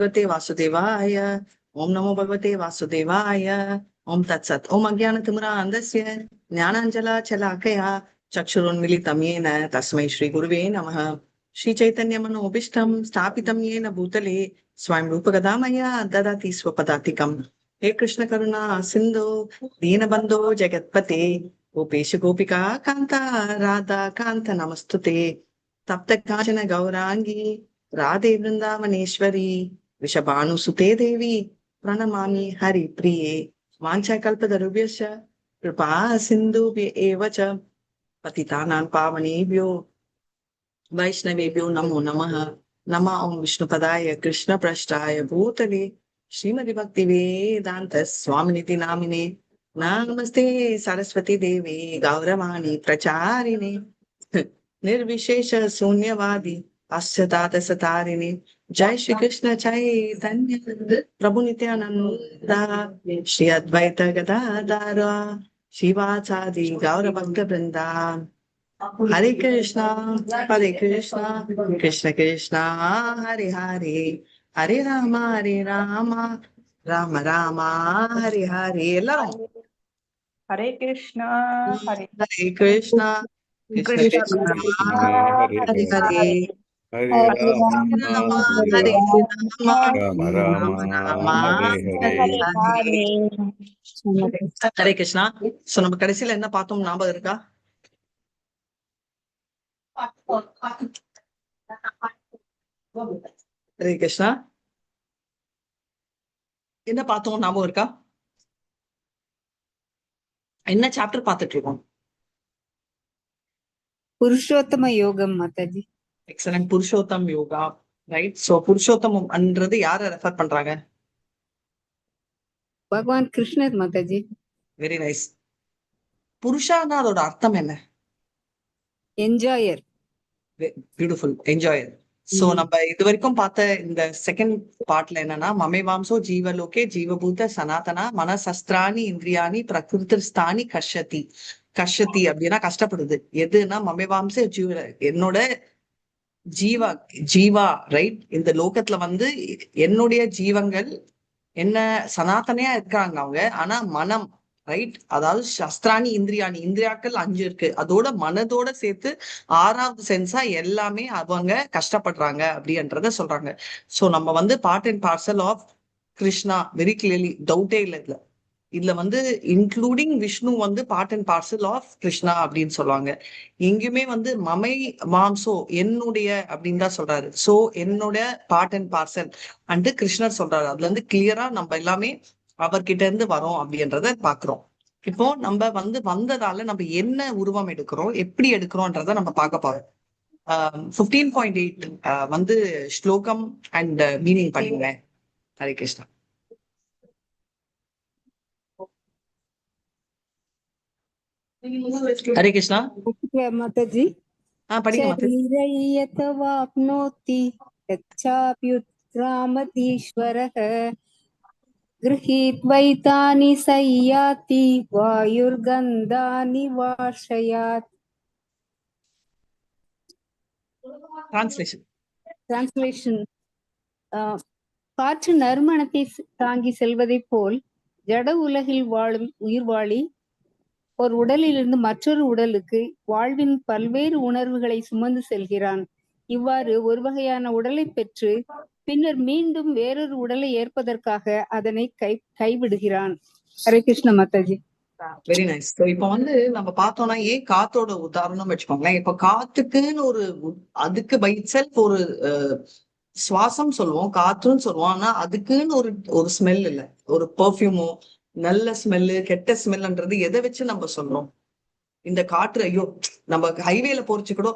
भगवते वासुदेवाय। ओम नमो भगवते वासुदेवाय। ओम तत्सत्। ओम अज्ञानतिमिरान्धस्य ज्ञानाञ्जलाशलाकया चक्षुरुन्मिलितं येन तस्मै श्रीगुरुवे नमः। श्रीचैतन्यमनोभीष्टं स्थापितं येन भूतले स्वयं रूपगदामया ददाति स्वपदातिकम्। हे कृष्ण करुणा सिन्धो दीनबन्धो जगत्पते गोपेश गोपिका कान्ता राधा कान्त नमस्तुते। तप्त कांचन गौरांगी राधे वृंदावनेश्वरी वृषभानुसुते देवी प्रणमामि हरिप्रिये। वाञ्छाकल्पतरुभ्यश्च कृपा सिन्धुभ्य एव च पतितानां पावनेभ्यो वैष्णवेभ्यो नमो नमः। नमः ओं विष्णुपदाय कृष्णप्रेष्ठाय भूतले श्रीमति भक्ति वेदांत स्वामिनिति नामिने नमस्ते सरस्वती देवी गौरवाणी प्रचारिणे निर्विशेष शून्यवादी पाश्चात्य सतारिणे। जय श्री कृष्ण चैतन्य प्रभु नित्यानंद श्री अद्वैत गदाधर शिवाचार्य गौर भक्त वृंदा। हरे कृष्णा कृष्ण कृष्णा हरे हरे हरे राम राम राम हरे हरे। எல்லாரும் हरे कृष्णा हरे हरे कृष्णा कृष्ण कृष्ण कृष्णा कृष्ण हरे हरे हरे हरे हरे राम राम हरे हरे राम राम राम राम राम हरे हरे हरे हरे। ஹரே கிருஷ்ணா. சோ நம்ம கடைசியில என்ன பார்த்தோம் ஞாபகம் இருக்கா? ஹரே கிருஷ்ணா, என்ன பார்த்தோம் ஞாபகம் இருக்கா? என்ன சாப்டர் பார்த்துட்டு இருக்கோம்? புருஷோத்தம யோகம் Mataji. Excellent. Purushottam Yoga, right. So புருஷோத்தமம்ன்றது யாரை ரெஃபர் பண்றாங்க? பகவான் கிருஷ்ணர் மாதாஜி. Very nice. புருஷானா அதோட அர்த்தம் என்ன? என்ஜாயர். பியூட்டிஃபுல், என்ஜாயர். சோ நம்ம இது வரைக்கும் பார்த்த இந்த செகண்ட் பார்ட்ல என்னன்னா, மமேவாம்சோ ஜீவலோகே ஜீவபூத சனாதனா மனசஸ்திராணி இந்திரியாணி பிரகிருதிஸ்தானி கஷ்யதி. கஷ்யதி அப்படின்னா கஷ்டப்படுது. எதுனா மமேவாம்ச ஜீவ, என்னோட ஜீவா ரைட். இந்த லோகத்துல வந்து என்னுடைய ஜீவங்கள் என்ன சனாதனையா இருக்காங்க அவங்க. ஆனா மனம் ரைட், அதாவது சஸ்திராணி இந்திரியாணி, இந்திரியாக்கள் 5 இருக்கு, அதோட மனதோட சேர்த்து 6வது சென்ஸா எல்லாமே அவங்க கஷ்டப்படுறாங்க அப்படின்றத சொல்றாங்க. சோ நம்ம வந்து part and parcel of Krishna, very clearly, டவுட்டே இல்லை இதுல. இதுல வந்து இன்க்ளூடிங் விஷ்ணு வந்து part and parcel of Krishna அப்படின்னு சொல்லுவாங்க. எங்கேயுமே வந்து மமை மாம்சோ என்னுடைய அப்படின்னு தான் சொல்றாரு. சோ என்னோட பார்ட் அண்ட் பார்சல் அண்ட் கிருஷ்ணர் சொல்றாரு. அதுல இருந்து கிளியரா நம்ம எல்லாமே அவர்கிட்ட இருந்து வரோம் அப்படின்றத பாக்குறோம். இப்போ நம்ம வந்து வந்ததால நம்ம என்ன உருவம் எடுக்கிறோம், எப்படி எடுக்கிறோம்ன்றத நம்ம பார்க்க போறோம். 15.8 வந்து ஸ்லோகம் அண்ட் மீனிங் படிங்களேன். ஹரே கிருஷ்ணா. ஹரே கிருஷ்ணா மாதாஜி. படிங்க மாதாஜி. சரீரயதவாப்னோதி யச்சாப்யுத்ராமதீஸ்வரः गृहीत्वैतानि सय्याति वायुर्गन्धानि वार्षयात्. டிரான்ஸ்லேஷன். காற்று நறுமணத்தை தாங்கி செல்வதைப் போல் ஜட உலகில் வாழும் உயிர்வாழி ஒரு உடலிலிருந்து மற்றொரு உடலுக்கு வாழ்வின் பல்வேறு உணர்வுகளை சுமந்து செல்கிறான். இவ்வாறு ஒரு வகையான உடலை பெற்று பின்னர் மீண்டும் வேறொரு உடலை ஏற்பதற்காக அதனை கைவிடுகிறான். ஹரே கிருஷ்ண மாதாஜி. Very nice. இப்ப வந்து நம்ம பார்த்தோம்னா, ஏன் காத்தோட உதாரணம் வச்சுக்கோங்களேன். இப்ப காத்துக்குன்னு ஒரு, அதுக்கு பை இட்செல்ஃப் ஒரு சுவாசம் சொல்லுவோம், காற்றுன்னு சொல்லுவோம். ஆனா அதுக்குன்னு ஒரு ஸ்மெல் இல்ல. ஒரு பெர்ஃப்யூமோ நல்ல ஸ்மெல்லு கெட்ட ஸ்மெல்ன்றது எதை வச்சு நம்ம சொல்றோம்? இந்த காற்று, ஐயோ நம்ம ஹைவேல போறச்சு கூட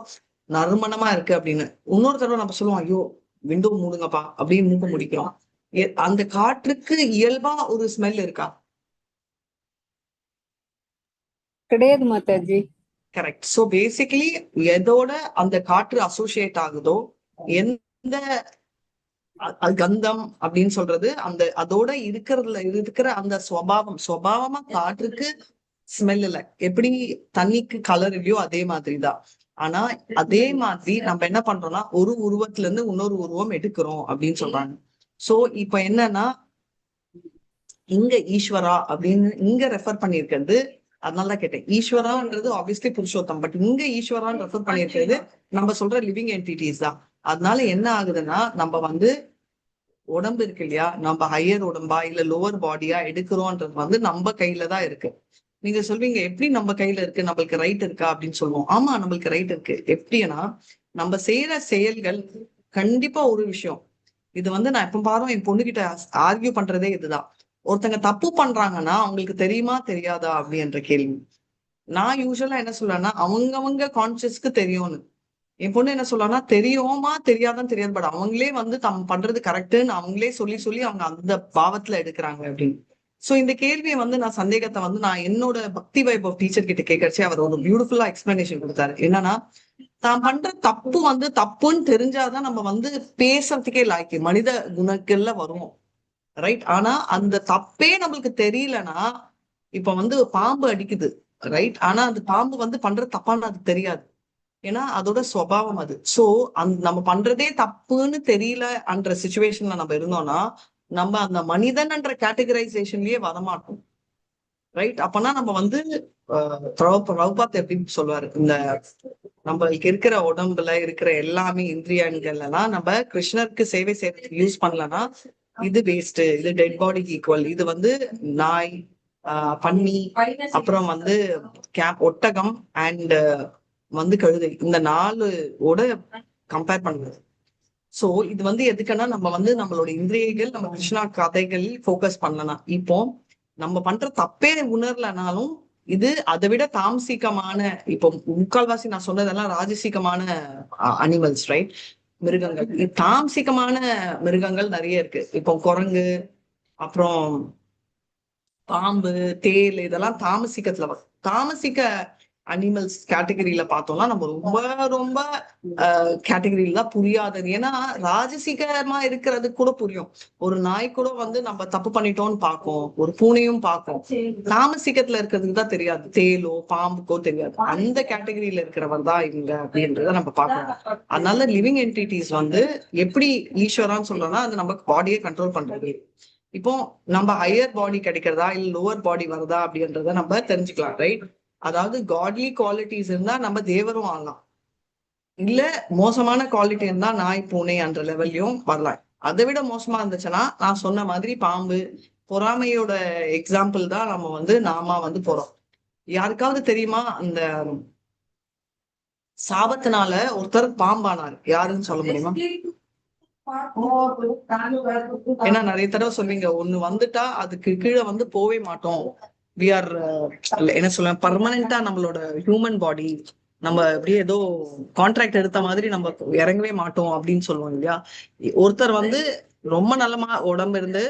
நறுமணமா இருக்கு அப்படின்னு. இன்னொரு தடவை நம்ம சொல்லுவோம், ஐயோ விண்டோ மூடுங்கப்பா அப்படின்னு மூக்க முடிக்கிறோம். அந்த காற்றுக்கு இயல்பா ஒரு ஸ்மெல் இருக்கா? கிடையாது மாதாஜி. கரெக்ட். சோ பேசிக்கலி எதோட அந்த காற்று அசோசியேட் ஆகுதோ, எந்த கந்தம் அப்படின்னு சொல்றது, அந்த அதோட இருக்கிற அந்த சுவாவமா காற்றுக்கு ஸ்மெல் இல்ல. எப்படி தண்ணிக்கு கலர் இல்லையோ அதே மாதிரிதான். ஆனா அதே மாதிரி நம்ம என்ன பண்றோம்னா, ஒரு உருவத்துல இருந்து இன்னொரு உருவம் எடுக்கிறோம் அப்படின்னு சொல்றாங்க. சோ இப்ப என்னன்னா இங்க ஈஸ்வரா அப்படின்னு இங்க ரெஃபர் பண்ணியிருக்கிறது, அதனாலதான் கேட்டேன். ஈஸ்வரான்றது ஆப்வியஸ்லி புருஷோத்தம், பட் இங்க ஈஸ்வரான்னு ரெஃபர் பண்ணியிருக்கிறது நம்ம சொல்ற லிவிங் என்டிட்டிஸ் தான். அதனால என்ன ஆகுதுன்னா, நம்ம வந்து உடம்பு இருக்கு இல்லையா, நம்ம ஹையர் உடம்பா இல்ல லோவர் பாடியா எடுக்கிறோம்ன்றது வந்து நம்ம கையில தான் இருக்கு. நீங்க சொல்வீங்க எப்படி நம்ம கையில இருக்கு, நம்மளுக்கு ரைட் இருக்கா அப்படின்னு சொல்லுவோம். ஆமா, நம்மளுக்கு ரைட் இருக்கு. எப்படின்னா, நம்ம செய்யற செயல்கள் கண்டிப்பா ஒரு விஷயம். இது வந்து நான் எப்ப பாரும் என் பொண்ணுகிட்ட ஆர்கியூ பண்றதே இதுதான். ஒருத்தங்க தப்பு பண்றாங்கன்னா அவங்களுக்கு தெரியுமா தெரியாதா அப்படின்ற கேள்வி. நான் யூஸ்வலா என்ன சொல்றேன்னா, அவங்கவங்க கான்சியஸ்க்கு தெரியும்னு. என் பொண்ணு என்ன சொல்றான்னா, தெரியுமா தெரியாதான்னு தெரியாது, பட் அவங்களே வந்து பண்றது கரெக்ட்னு அவங்களே சொல்லி சொல்லி அவங்க அந்த பாவத்துல எடுக்கிறாங்க அப்படின்னு. சோ இந்த கேள்வியை வந்து நான் சந்தேகத்தை வந்து நான் என்னோட பக்தி வைபவ் டீச்சர் கிட்ட கேட்கறச்சே அவர் ஒரு பியூட்டிஃபுல்லா எக்ஸ்பிளனேஷன் கொடுத்தாரு. என்னன்னா, தான் பண்ற தப்பு வந்து தப்புன்னு தெரிஞ்சாதான் நம்ம வந்து பேசுறதுக்கே லாய்க்கு மனித குணங்கள்ல வருவோம், ரைட்? ஆனா அந்த தப்பே நம்மளுக்கு தெரியலன்னா, இப்ப வந்து பாம்பு அடிக்குது, ரைட்? ஆனா அந்த பாம்பு வந்து பண்ற தப்பான்னு அது தெரியாது, ஏன்னா அதோட சுபாவம் அது. சோ நம்ம பண்றதே தப்புன்னு தெரியல என்ற சுச்சுவேஷன்ல நம்ம இருந்தோம்னா, நம்ம அந்த மனிதன்ன்ற கேட்டகரைசேஷன்லயே வரமாட்டோம், ரைட்? அப்பனா நம்ம வந்து பிரபுபாத் எப்படி சொல்லுவாரு, இந்த நம்மளுக்கு இருக்கிற உடம்புல இருக்கிற எல்லாமே இந்திரியங்கள் எல்லாம் நம்ம கிருஷ்ணருக்கு சேவை செய்யறதுக்கு யூஸ் பண்ணலன்னா இது வேஸ்ட், இது டெட் பாடிக்கு ஈக்குவல். இது வந்து நாய், பன்னி, அப்புறம் வந்து ஒட்டகம் அண்ட் வந்து கழுதை, இந்த 4ஓட கம்பேர் பண்றது. சோ இது வந்து எதுக்குன்னா, நம்ம வந்து நம்மளோட இந்திரியங்கள் நம்ம கிருஷ்ணா கதைகள் ஃபோக்கஸ் பண்ணலாம். இப்போ நம்ம பண்ற தப்பே உணரலனாலும் இது அதை விட தாமசிக்கமான, இப்போ முக்கால்வாசி நான் சொன்னதெல்லாம் ராஜசிகமான அனிமல்ஸ், ரைட்? மிருகங்கள். தாமசிகமான மிருகங்கள் நிறைய இருக்கு. இப்போ குரங்கு, அப்புறம் பாம்பு, தேல், இதெல்லாம் தாமசிக்கத்துல வரும். தாமசிக்க அனிமல்ஸ் கேட்டகரியில பார்த்தோம்னா நம்ம ரொம்ப ரொம்ப கேட்டகரியில தான் புரியாதது. ஏன்னா ராஜசிகமா இருக்கிறது கூட புரியும். ஒரு நாய் கூட வந்து நம்ம தப்பு பண்ணிட்டோம்னு பார்க்கும், ஒரு பூனையும் பார்க்கும். தாமசிக்கத்துல இருக்கிறதுக்கு தான் தெரியாது, தேலோ பாம்புக்கோ தெரியாது. அந்த கேட்டகரியில இருக்கிறவர் தான் இவங்க அப்படின்றத நம்ம பார்க்கணும். அதனால லிவிங் என்டிட்டிஸ் வந்து எப்படி ஈஸ்வரான்னு சொல்றோம்னா, அது நம்ம பாடியை கண்ட்ரோல் பண்றது. இப்போ நம்ம ஹையர் பாடி கிடைக்கிறதா இல்ல லோவர் பாடி வருதா அப்படின்றத நம்ம தெரிஞ்சுக்கலாம், ரைட்? அதாவது காட்லி குவாலிட்டிஸ் இருந்தா நம்ம தேவரும் ஆகலாம், இல்ல மோசமான குவாலிட்டி இருந்தா நாய் பூனை என்ற லெவல்லையும் வரலாம். அதை விட மோசமா இருந்துச்சுன்னா நான் சொன்ன மாதிரி பாம்பு, பொறாமையோட எக்ஸாம்பிள் தான் நம்ம வந்து நாம வந்து போறோம். யாருக்காவது தெரியுமா அந்த சாபத்தினால ஒருத்தர் பாம்பானார், யாருன்னு சொல்ல முடியுமா? ஏன்னா நிறைய தடவை சொல்வீங்க, ஒண்ணு வந்துட்டா அதுக்கு கீழே வந்து போவே மாட்டோம். வி ஆர் என்ன சொல்ல, பர்மனண்டா நம்மளோட ஹியூமன் பாடி நம்ம அப்படியே ஏதோ கான்ட்ராக்ட் எடுத்த மாதிரி நம்ம இறங்கவே மாட்டோம் அப்படின்னு சொல்லுவோம் இல்லையா? ஒருத்தர் வந்து ரொம்ப நல்ல உடம்பு இருந்து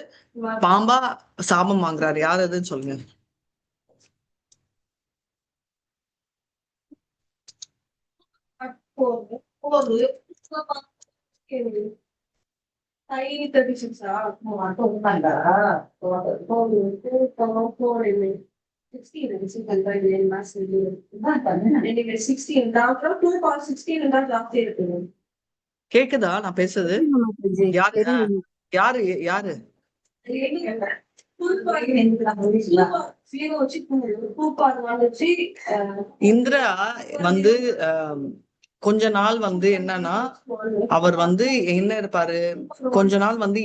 பாம்பா சாபம் வாங்குறாரு, யார் அதுன்னு சொல்லுங்க. கேக்குதா நான் பேசுறது? யாரு யாரு யாரு இந்திரா வந்து கொஞ்ச நாள் வந்து என்னன்னா, அவர் வந்து என்ன இருப்பாரு, கொஞ்ச நாள் வந்து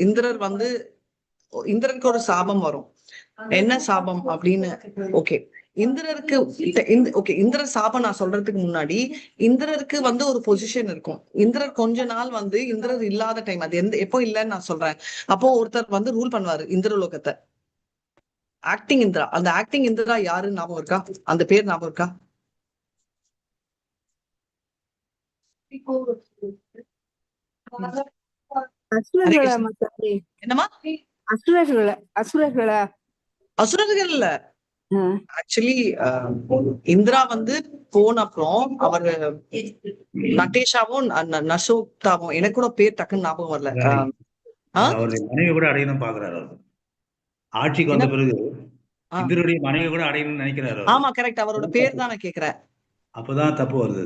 இந்திரர் வந்து இந்திரருக்கு ஒரு சாபம் வரும். என்ன சாபம் அப்படின்னு, ஓகே, இந்திரருக்கு ஓகே, இந்திரர் சாபம் நான் சொல்றதுக்கு முன்னாடி இந்திரருக்கு வந்து ஒரு பொசிஷன் இருக்கும். இந்திரர் கொஞ்ச நாள் வந்து இந்திரர் இல்லாத டைம், அது எப்போ இல்லைன்னு நான் சொல்றேன். அப்போ ஒருத்தர் வந்து ரூல் பண்ணுவாரு இந்திரலோகத்தை, ஆக்டிங் இந்திரா. அந்த ஆக்டிங் இந்திரா யாருன்னு ஞாபகம் இருக்கா? அந்த பேர் ஞாபகம் இருக்கா? என்னமா? அசுரர்கள் இல்ல, ஆக்சுவலி இந்திரா வந்து போன அப்புறம் அவரு நட்டேஷாவும் நசோக்தாவும், எனக்கு கூட பேர் டக்குன்னு ஞாபகம் வரல. அவருடைய மனைவி கூட அடையணும் பாக்குறாரு. ஆட்சிக்கு வந்த பிறகு இந்திரனுடைய மனைவி கூட அடையணும்னு நினைக்கிறாரு. ஆமா கரெக்ட், அவரோட பேர் தான் நான் கேக்குறேன். அப்பதான் தப்பு வருது.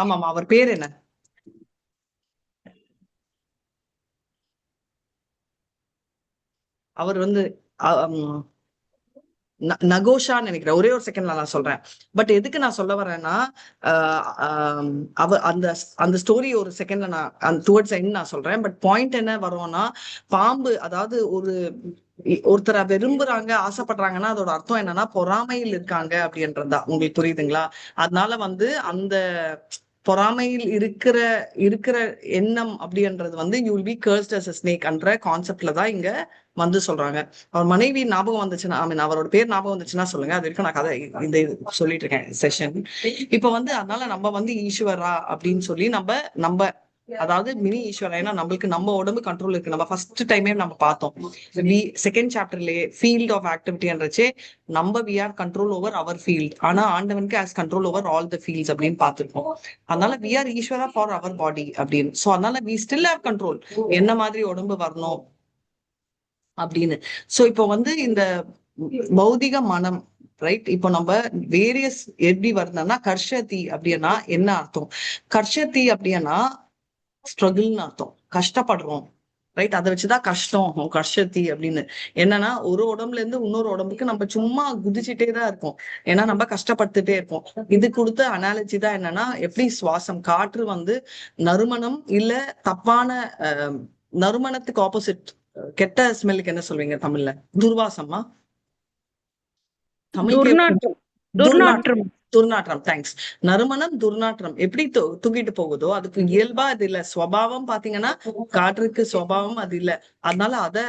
ஆமாமா, அவர் பேர் என்ன? அவர் வந்து நகோஷான்னு நினைக்கிறேன். ஒரே ஒரு செகண்ட்ல நான் சொல்றேன். பட் எதுக்கு நான் சொல்ல வரேன்னா, அவ அந்த அந்த ஸ்டோரி ஒரு செகண்ட்ல நான் டுவர்ட்ஸ் எண்ட் நான் சொல்றேன். பட் பாயிண்ட் என்ன வரும்னா, பாம்பு அதாவது ஒருத்தரை விரும்புறாங்க, ஆசைப்படுறாங்கன்னா அதோட அர்த்தம் என்னன்னா பொறாமையில் இருக்காங்க அப்படின்றதுதான். உங்களுக்கு புரியுதுங்களா? அதனால வந்து அந்த பொறாமையில் இருக்கிற எண்ணம் அப்படின்றது வந்து you will be cursed as a snake என்ற கான்செப்ட்ல தான் இங்க வந்து சொல்றாங்க. அவர் மனைவி ஞாபகம் வந்துச்சுன்னா, ஐ மீன் அவரோட பேர் ஞாபகம் வந்துச்சுன்னா சொல்லுங்க. அது வரைக்கும் நான் கதை இந்த சொல்லிட்டு இருக்கேன் செஷன். இப்ப வந்து அதனால நம்ம வந்து ஈஸ்வரா அப்படின்னு சொல்லி நம்ம அதாவது மினி ஈஸ்வரா. ஏன்னா நம்மளுக்கு நம்ம உடம்பு கண்ட்ரோல் இருக்கு. நம்ம ஃபர்ஸ்ட் டைமே நம்ம பார்த்தோம் செகண்ட் சாப்டர்லயே ஃபீல்ட் ஆஃப் ஆக்டிவிட்டின்றச்சே நம்ம we are control over our field. ஆனா ஆண்டவனுக்கு has control over all the fields அப்படின்னு பார்த்திருக்கோம். அதனால we are Ishvara for our body அப்படின்னு. சோ அதனால வி ஸ்டில் ஹேவ் கண்ட்ரோல் என்ன மாதிரி உடம்பு வரணும் அப்படின்னு. சோ இப்போ வந்து இந்த பௌதிக மனம் ரைட். இப்போ நம்ம வேரியஸ் எப்படி வருதுன்னா, கர்ஷதி அப்படின்னா என்ன அர்த்தம்? கர்ஷதி அப்படின்னா ஸ்ட்ரகிள்னு அர்த்தம், கஷ்டப்படுறோம் ரைட். அதை வச்சுதான் கஷ்டம் கர்ஷதி அப்படின்னு. என்னன்னா ஒரு உடம்புல இருந்து இன்னொரு உடம்புக்கு நம்ம சும்மா குதிச்சுட்டே தான் இருக்கோம். ஏன்னா நம்ம கஷ்டப்பட்டுட்டே இருக்கோம். இது கொடுத்த அனாலஜி தான் என்னன்னா, எப்படி சுவாசம் காற்று வந்து நறுமணம் இல்ல தப்பான நறுமணத்துக்கு ஆப்போசிட் கெட்ட ஸ்மெல்லுக்கு என்ன சொல்வீங்க தமிழ்ல? துர்வாசமா? துர்நாற்றம். துர்நாற்றம். தேங்க்ஸ். நறுமணம் துர்நாற்றம் எப்படி தூக்கிட்டு போகுதோ அதுக்கு இயல்பா அது இல்ல. ஸ்வபாவம் பாத்தீங்கன்னா காற்றுக்கு ஸ்வபாவம் அது இல்ல. அதனால அதை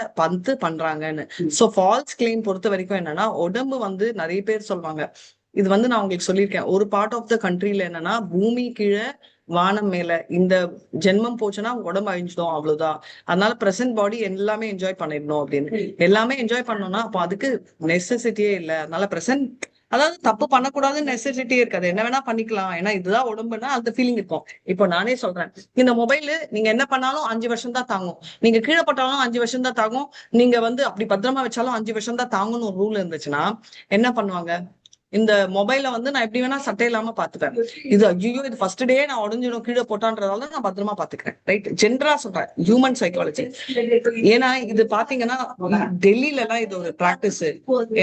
பண்றாங்கன்னு. சோ ஃபால்ஸ் கிளைம் பொறுத்த வரைக்கும் என்னன்னா, உடம்பு வந்து நிறைய பேர் சொல்லுவாங்க. இது வந்து நான் உங்களுக்கு சொல்லியிருக்கேன். ஒரு பார்ட் ஆஃப் த கண்ட்ரில என்னன்னா, பூமி கீழே வானம் மேல. இந்த ஜென்மம் போச்சுன்னா உடம்பு அழிஞ்சிடும் அவ்வளவுதான். அதனால பிரசன்ட் பாடி எல்லாமே என்ஜாய் பண்ணிடணும் அப்படின்னு. எல்லாமே என்ஜாய் பண்ணோம்னா அப்போ அதுக்கு நெசசிட்டியே இல்லை. அதனால பிரசன்ட் அதாவது தப்பு பண்ணக்கூடாதுன்னு நெசசிட்டியே இருக்காது. என்ன வேணா பண்ணிக்கலாம். ஏன்னா இதுதான் உடம்புன்னா அந்த ஃபீலிங் இருக்கும். இப்போ நானே சொல்றேன், இந்த மொபைல் நீங்க என்ன பண்ணாலும் 5 வருஷம் தான் தாங்கும். நீங்க கீழே போட்டாலும் 5 வருஷம் தான் தாங்கும். நீங்க வந்து அப்படி பத்திரமா வச்சாலும் 5 வருஷம் தான் தாங்கும்னு ஒரு ரூல் இருந்துச்சுன்னா என்ன பண்ணுவாங்க? இந்த மொபைல வந்து நான் எப்படி வேணா சட்டை இல்லாம பாத்துப்பேன். இது ஐயோ இது ஃபர்ஸ்ட் டே நான் உடஞ்சிடும் கீழே போட்டான்றதால நான் பத்திரமா பாத்துக்கிறேன் ரைட். ஜென்ரலா சொல்றேன், ஹியூமன் சைக்காலஜி. ஏன்னா இது பாத்தீங்கன்னா டெல்லியில எல்லாம் இது ஒரு பிராக்டிஸ்.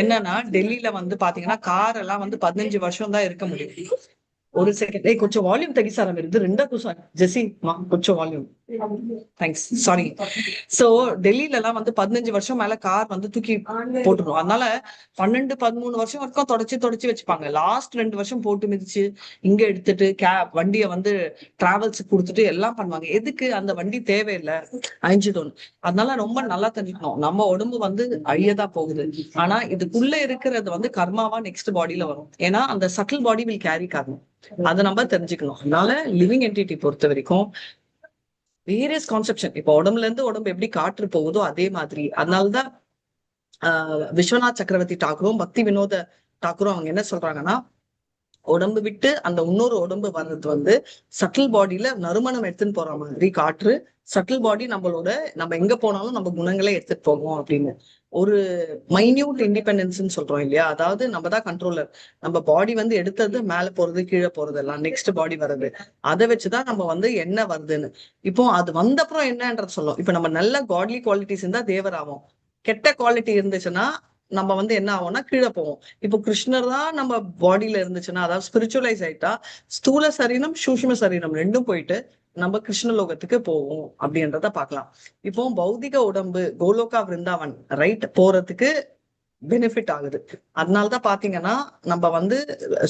என்னன்னா டெல்லியில வந்து பாத்தீங்கன்னா கார் எல்லாம் வந்து 15 வருஷம் தான் இருக்க முடியும். ஒரு செகண்ட் కొంచెం వాల్యూమ్ తగ్గిస్తారా మీరు? రెండో జెసి కొంచెం వాల్యూమ్ தேங்க்ஸ் சாரி. சோ டெல்லியில எல்லாம் வந்து 15 வருஷம் மேல கார் வந்து தூக்கி போட்டுரும். அதனால 12-13 வருஷம் வரைக்கும் தொடச்சு வச்சுப்பாங்க. லாஸ்ட் 2 வருஷம் போட்டு மிதிச்சு இங்க எடுத்துட்டு வண்டியை வந்து டிராவல்ஸ் கொடுத்துட்டு எல்லாம் பண்ணுவாங்க. எதுக்கு? அந்த வண்டி தேவையில்லை, அழிஞ்சிடும். அதனால ரொம்ப நல்லா தெரிஞ்சுக்கணும், நம்ம உடம்பு வந்து அழியதான் போகுது. ஆனா இதுக்குள்ள இருக்கிறது வந்து கர்மாவா நெக்ஸ்ட் பாடியில வரும். ஏன்னா அந்த சட்டில் பாடி வில் கேரி காரணம். அதை நம்ம தெரிஞ்சுக்கணும். அதனால லிவிங் என்டிட்டி பொறுத்த வரைக்கும் வேரியஸ் கான்செப்ஷன். இப்ப உடம்புல இருந்து உடம்பு எப்படி காற்று போகுதோ அதே மாதிரி. அதனாலதான் விஸ்வநாத் சக்கரவர்த்தி டாக்கூரும் பக்தி வினோத டாக்கூரும் அவங்க என்ன சொல்றாங்கன்னா, உடம்பு விட்டு அந்த இன்னொரு உடம்பு வர்றது வந்து சட்டில் பாடியில நறுமணம் எடுத்துன்னு போற மாதிரி காற்று சட்டில் பாடி நம்ம எங்க போனாலும் நம்ம குணங்களே எடுத்துட்டு போவோம் அப்படின்னு. ஒரு மைன்யூட் இண்டிபெண்டன்ஸ் சொல்றோம் இல்லையா? அதாவது நம்ம தான் கண்ட்ரோலர். நம்ம பாடி வந்து எடுத்தது மேல போறது கீழே போறது எல்லாம் நெக்ஸ்ட் பாடி வர்றது, அதை வச்சுதான் நம்ம வந்து என்ன வருதுன்னு. இப்போ அது வந்தப்புறம் என்னன்றது சொல்லும். இப்ப நம்ம நல்ல காட்லி குவாலிட்டிஸ் இருந்தா தேவர் ஆகும். கெட்ட குவாலிட்டி இருந்துச்சுன்னா நம்ம வந்து என்ன ஆகும்னா கீழே போவோம். இப்போ கிருஷ்ணர் தான் நம்ம பாடியில இருந்துச்சுன்னா, அதாவது ஸ்பிரிச்சுவலைஸ் ஆயிட்டா ஸ்தூல சரீரம் சூஷ்ம சரீரம் ரெண்டும் போயிட்டு நம்ம கிருஷ்ணலோகத்துக்கு போவோம் அப்படின்றத பார்க்கலாம். இப்போ பௌதிக உடம்பு கோலோகா விருந்தாவன் ரைட் போறதுக்கு பெனிஃபிட் ஆகுது. அதனாலதான் பாத்தீங்கன்னா நம்ம வந்து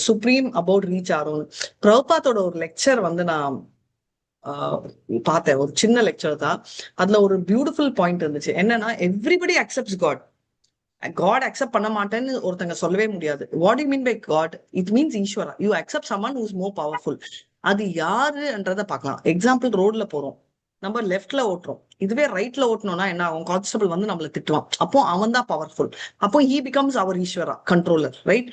சுப்ரீம் அபவுட் ரீச் ஆகிறோம். பிரபுபாத்தோட ஒரு லெக்சர் வந்து நான் பார்த்தேன், ஒரு சின்ன லெக்சர் தான். அதுல ஒரு பியூட்டிஃபுல் பாயிண்ட் இருந்துச்சு. என்னன்னா everybody accepts God. God accept பண்ண மாட்டேன்னு ஒருத்தங்க சொல்லவே முடியாது. What you mean by God? It means Ishwara. You accept someone who is more powerful. அது யாருன்றத பார்க்கலாம். எக்ஸாம்பிள், ரோட்ல போறோம், நம்ம லெஃப்ட்ல ஓட்டுறோம். இதுவே ரைட்ல ஓட்டணும்னா என்ன ஆகும்? கான்ஸ்டபிள் வந்து நம்மள திட்டுவான். அப்போ அவன் தான் பவர்ஃபுல். அப்போ ஹீ பிகம்ஸ் அவர் ஈஸ்வரா, கண்ட்ரோலர் ரைட்.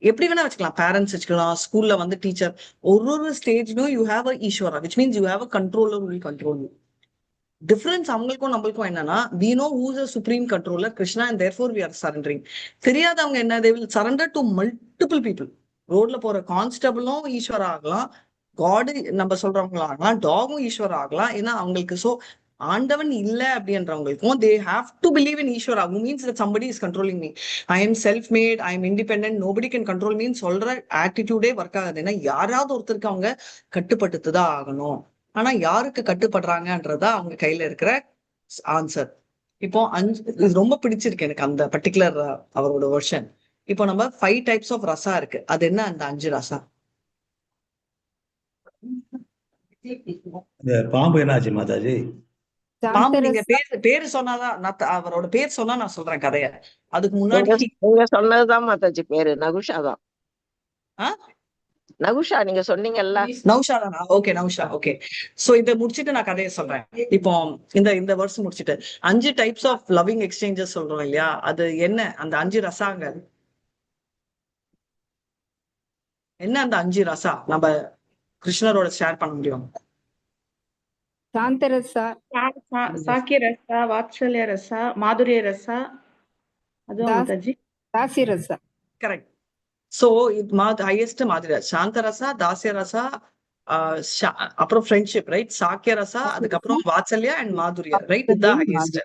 எப்படி வேணா வச்சுக்கலாம், பேரண்ட்ஸ் வச்சுக்கலாம், ஸ்கூல்ல வந்து டீச்சர். ஒரு ஸ்டேஜ்லயும் யூ ஹேவ் அ ஈஸ்வரா, which means you have a controller will control you. Difference அவங்களுக்கும் நம்மளுக்கும் என்னன்னா, we know who's a supreme controller, Krishna, and therefore we are surrendering. தெரியாதவங்க என்ன, they will surrender to multiple people. ரோட்ல போற கான்ஸ்டபிளும் ஈஸ்வரா ஆகலாம், காடு நம்ம சொல்றவங்களும் ஆகலாம், டாகும் ஈஸ்வரா ஆகலாம். ஏன்னா அவங்களுக்கு ஆண்டவன் இல்ல அப்படின்றவங்களுக்கும் they have to believe in ஈஸ்வரா, who means that somebody is controlling me. I am self made, I am independent, nobody can control me சொல்ற ஆட்டிடியூடே ஒர்க் ஆகுது. ஏன்னா யாராவது ஒருத்தருக்கு அவங்க கட்டுப்பட்டுதான் ஆகணும். ஆனா யாருக்கு கட்டுப்படுறாங்கன்றதா அவங்க கையில இருக்கிற ஆன்சர். இப்போ இது ரொம்ப பிடிச்சிருக்கு எனக்கு அந்த பர்டிகுலர் அவரோட வெர்ஷன். இப்போ நம்ம 5 டைப்ஸ் ஆஃப் ரசா இருக்கு. அது என்ன அந்த 5 ரசா? இந்த பாம்பு என்னாச்சு மாதாஜி? பாம்பு நீங்க பேரு சொன்னாதான் அவரோட பேர் சொன்னா நான் சொல்றேன் கதைய. அதுக்கு முன்னாடி நீங்க சொன்னதுதான் மாதாஜி பேரு நகுஷா தான். நகுஷா நீங்க சொன்னீங்கல்ல. நௌஷா தானா? ஓகே, நௌஷா. ஓகே, சோ இதை முடிச்சுட்டு நான் கதையை சொல்றேன். இப்போ இந்த வருஷம் முடிச்சுட்டு 5 டைப்ஸ் ஆஃப் லவ்விங் எக்ஸ்சேஞ்சஸ் சொல்றோம் இல்லையா, அது என்ன? அந்த 5 ரசாங்கள் என்ன? அந்த 5 ரசா நம்ம கிருஷ்ணரோட ஷேர் பண்ண முடியும். சாந்தரசா, சாக்கிய ரசா, வாத்சல்ய ரசா, மாதுரிய ரசா, அதுவும் மாதாஜி தாசிய ரசா. கரெக்ட். சோ ஹையஸ்ட் மாதிரி சாந்த ரசா, தாசிய ரசா, அப்புறம் ஃப்ரெண்ட்ஷிப், ரைட்? சாக்கிய ரசா, அதுக்கப்புறம் வாத்சல்யா அண்ட் மாதுரியா, ரைட்? இதுதான் ஹையஸ்ட்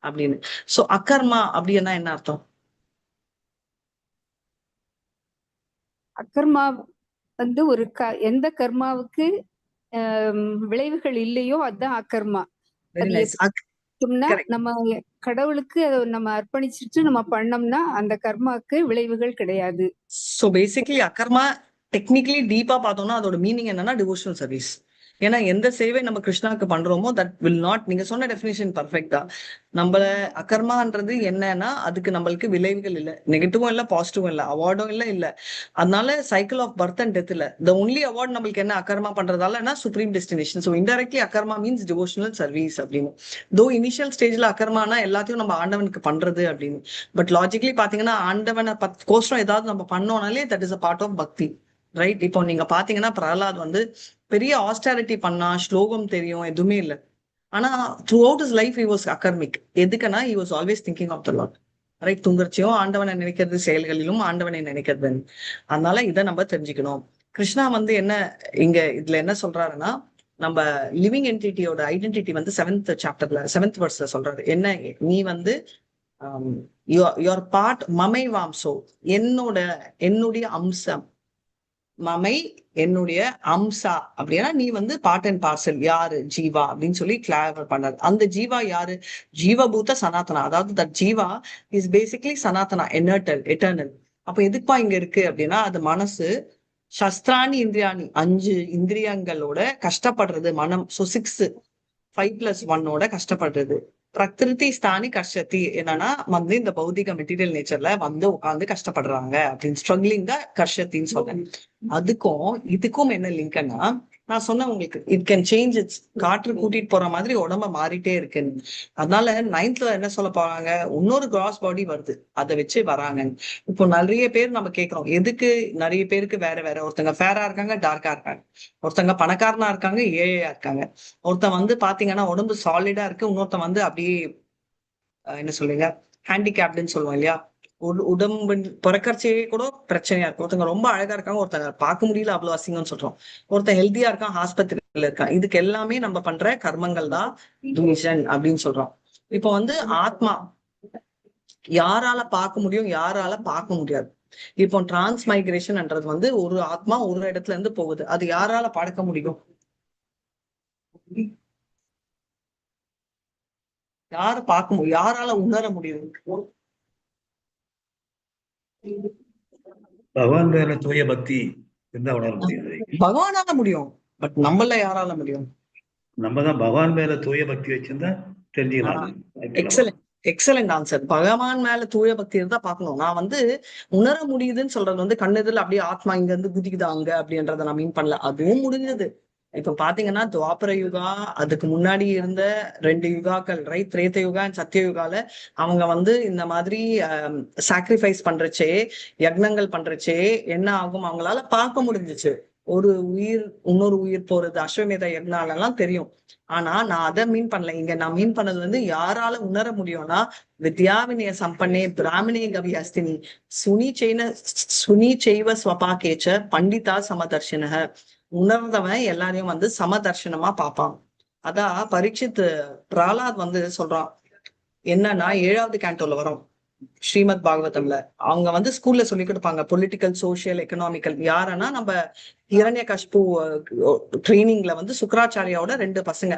அப்படின்னு. சோ அகர்மா அப்படின்னா என்ன அர்த்தம்? அகர்மா வந்து ஒரு எந்த கர்மாவுக்கு விளைவுகள் இல்லையோ அதுதான் அகர்மா. நம்ம கடவுளுக்கு அதை நம்ம அர்ப்பணிச்சுட்டு நம்ம பண்ணோம்னா அந்த கர்மாக்கு விளைவுகள் கிடையாது. சோ பேசிக்கலி அகர்மா டெக்னிக்கலி டீப்பா பார்த்தோம்னா அதோட மீனிங் என்னன்னா டிவோஷனல் சர்வீஸ். ஏன்னா எந்த சேவை நம்ம கிருஷ்ணாவுக்கு பண்றோமோ தட் வில் நாட், நீங்க சொன்ன டெஃபினேஷன் பர்ஃபெக்டா. நம்மள அகர்மான்றது என்னன்னா அதுக்கு நம்மளுக்கு விளைவுகள் இல்லை, நெகட்டிவும் இல்லை, பாசிட்டிவும் இல்லை, அவார்டும் இல்லை. அதனால cycle of birth and death இல்ல. த ஒன்லி அவார்ட் நம்மளுக்கு என்ன? அகர்மா பண்றதால சுப்ரீம் டெஸ்டினேஷன். ஸோ இன்டெரக்ட்லி அகர்மா மீன்ஸ் டிவோஷனல் சர்வீஸ் அப்படின்னு. தோ இனிஷியல் ஸ்டேஜ்ல அகர்மானா எல்லாத்தையும் நம்ம ஆண்டவனுக்கு பண்றது அப்படின்னு. பட் லாஜிக்கலி பாத்தீங்கன்னா ஆண்டவனை கோசரம் ஏதாவது நம்ம பண்ணோம்னாலே that is a part of பக்தி, ரைட்? இப்போ நீங்க பாத்தீங்கன்னா பிரகலாத் வந்து பெரிய ஆஸ்டாரிட்டி பண்ணா, ஸ்லோகம் தெரியும், எதுவுமே இல்லை. ஆனா throughout his life he was akarmic. எதுக்குன்னா he was always thinking of the Lord, right? துங்கர்ச்சியும் ஆண்டவனை நினைக்கிறது, செயல்களிலும் ஆண்டவனை நினைக்கிறது. அதனால இதை நம்ம தெரிஞ்சுக்கணும். கிருஷ்ணா வந்து என்ன இங்க இதுல என்ன சொல்றாருன்னா, நம்ம லிவிங் என்டிட்டியோட ஐடென்டிட்டி வந்து 7th சாப்டர்ல 7th வெர்ஸ்ல சொல்றாரு. என்ன? நீ வந்து யுவர் பார்ட் மமை வாம்சோ, என்னுடைய அம்சம். மமை என்னுடைய அம்சா அப்படின்னா நீ வந்து பார்ட் அண்ட் பார்சல். யாரு? ஜீவா அப்படின்னு சொல்லி கிளாரிஃபை பண்ணாரு. அந்த ஜீவா யாரு? ஜீவபூத சனாதனா. அதாவது that Jeeva is basically Sanatana, eternal. அப்ப எதுக்குப்பா இங்க இருக்கு அப்படின்னா அது மனசு, சஸ்திராணி இந்திரியாணி 5 இந்திரியங்களோட கஷ்டப்படுறது மனம். ஸோ 6 5+1 கஷ்டப்படுறது. பிரகிருதி ஸ்தானி கஷ்டத்தி என்னன்னா வந்து இந்த பௌதிக மெட்டீரியல் நேச்சர்ல வந்து உட்காந்து கஷ்டப்படுறாங்க அப்படின்னு ஸ்ட்ரகிளிங் தான் கஷ்டத்தின்னு சொல்றேன். அதுக்கும் இதுக்கும் என்ன லிங்க்னா, நான் சொன்னேன் உங்களுக்கு இட் கேன் சேஞ்ச் இட்ஸ். காற்று கூட்டிட்டு போற மாதிரி உடம்ப மாறிட்டே இருக்குன்னு. அதனால 9th என்ன சொல்ல போறாங்க? இன்னொரு கிராஸ் பாடி வருது, அதை வச்சு வராங்க. இப்போ நிறைய பேர் நம்ம கேட்கிறோம், எதுக்கு? நிறைய பேருக்கு வேற ஒருத்தங்க ஃபேரா இருக்காங்க, டார்க்கா இருக்காங்க. ஒருத்தங்க பணக்காரனா இருக்காங்க, ஏழையா இருக்காங்க. ஒருத்தன் வந்து பாத்தீங்கன்னா உடம்பு சாலிடா இருக்கு, இன்னொருத்தன் வந்து அப்படியே என்ன சொல்லுங்க ஹேண்டிகேப்டுன்னு சொல்லுவோம் இல்லையா? உடம்பு பிறக்கறச்சே கூட பிரச்சனையா இருக்கும். ஒருத்தங்க ரொம்ப அழகா இருக்காங்க, ஒருத்தங்க பார்க்க முடியல, அவ்வளவு அசிங்கம்னு சொல்றோம். ஒருத்தன் ஹெல்த்தியா இருக்கான், ஆஸ்பத்திரியில இருக்கான். இதுக்கு எல்லாமே நம்ம பண்ற கர்மங்கள் தான் துனிஷன் அப்படின்னு சொல்றோம். இப்போ வந்து ஆத்மா யாரால பார்க்க முடியும், யாரால பார்க்க முடியாது. இப்போ டிரான்ஸ்மைக்ரேஷன்ன்றது வந்து ஒரு ஆத்மா ஒரு இடத்துல இருந்து போகுது, அது யாரால பார்க்க முடியும்? யார பார்க்க முடியும்? யாரால உணர முடியும்? பகவான் மேல தூய பக்தி இருந்தா உணர முடியும். பகவானால முடியும், பட் நம்மள யாரால முடியும்? நம்ம தான் பகவான் மேல தூய பக்தி வச்சிருந்தா தெரிஞ்சுக்கலாம். Excellent answer. பகவான் மேல தூய பக்தி இருந்தா பார்க்கணும். நான் வந்து உணர முடியுதுன்னு சொல்றது வந்து கண்ணெதிரில் அப்படியே ஆத்மா இங்க இருந்து குதிக்குதா அங்க அப்படின்றத நான் மீன் பண்ணல. அதுவும் முடிஞ்சது. இப்ப பாத்தீங்கன்னா துவாபர யுகா, அதுக்கு முன்னாடி இருந்த 2 யுகாக்கள், ரைட்? திரேத யுகா அண்ட் சத்திய யுகால அவங்க வந்து இந்த மாதிரி சாக்ரிஃபைஸ் பண்றச்சே, யக்னங்கள் பண்றச்சே என்ன ஆகும்? அவங்களால பார்க்க முடிஞ்சிச்சு. ஒரு உயிர் இன்னொரு உயிர் போறது, அஸ்வமேத யக்னாலெல்லாம் தெரியும். ஆனா நான் அதை மீன் பண்ணல. இங்க நான் மீன் பண்ணது வந்து யாரால உணர முடியும்னா, வித்யாவினய சம்பன்னே பிராமணே கவி அஸ்தினி சுனி செய்வ ஸ்வபாகேச்ச பண்டிதா சமதர்ஷினக. உணர்ந்தவன் எல்லாரையும் வந்து சமதர்ஷனமா பார்ப்பான். அதான் பரீட்சித் பிரஹ்லாத் வந்து சொல்றான் என்னன்னா 7வது கேண்டோல வரும் ஸ்ரீமத் பாகவதம்ல. அவங்க வந்து ஸ்கூல்ல சொல்லி கொடுப்பாங்க பொலிட்டிக்கல், சோசியல், எக்கனாமிக்கல். யாருன்னா நம்ம ஹிரண்யகஷ்பு ட்ரைனிங்ல வந்து சுக்கராச்சாரியாவோட 2 பசங்க.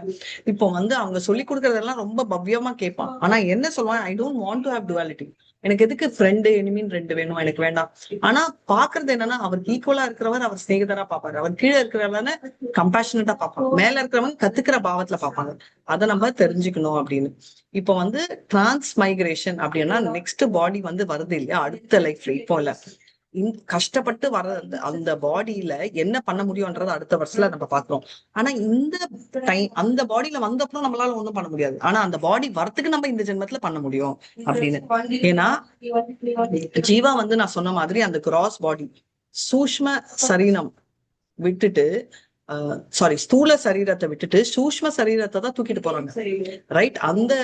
இப்போ வந்து அவங்க சொல்லி கொடுக்கறதெல்லாம் ரொம்ப பவ்யமா கேட்பான். ஆனா என்ன சொல்லுவான், I don't want to have duality. எனக்கு எதுக்கு ஃப்ரெண்டு எனிமின்னு 2 வேணும், எனக்கு வேண்டாம். ஆனா பாக்குறது என்னன்னா, அவருக்கு ஈக்குவலா இருக்கிறவர் அவர் சிநேகிதரா பாப்பாரு, அவர் கீழே இருக்கிறவன கம்பேஷனட்டா பார்ப்பாங்க, மேல இருக்கிறவங்க கத்துக்கிற பாவத்துல பார்ப்பாங்க. அதை நம்ம தெரிஞ்சுக்கணும் அப்படின்னு. இப்போ வந்து டிரான்ஸ் மைக்ரேஷன் அப்படின்னா நெக்ஸ்ட் பாடி வந்து வருது இல்லையா அடுத்த லைஃப்ல. இப்போ இல்ல, கஷ்டப்பட்டு வர அந்த பாடியில என்ன பண்ண முடியும்ன்றது அடுத்த வருஷத்துல நம்ம பாக்குறோம். ஆனா இந்த டைம் அந்த பாடியில வந்தப்பறம் நம்மளால ஒண்ணும் பண்ண முடியாது. ஆனா அந்த பாடி வரத்துக்கு நம்ம இந்த ஜென்மத்துல பண்ண முடியும் அப்படின்னு. ஏன்னா ஜீவா வந்து நான் சொன்ன மாதிரி அந்த கிராஸ் பாடி சூஷ்ம சரீரம் விட்டுட்டு ஸ்தூல சரீரத்தை விட்டுட்டு சூஷ்ம சரீரத்தை தான் தூக்கிட்டு போறாங்க, ரைட்? அந்த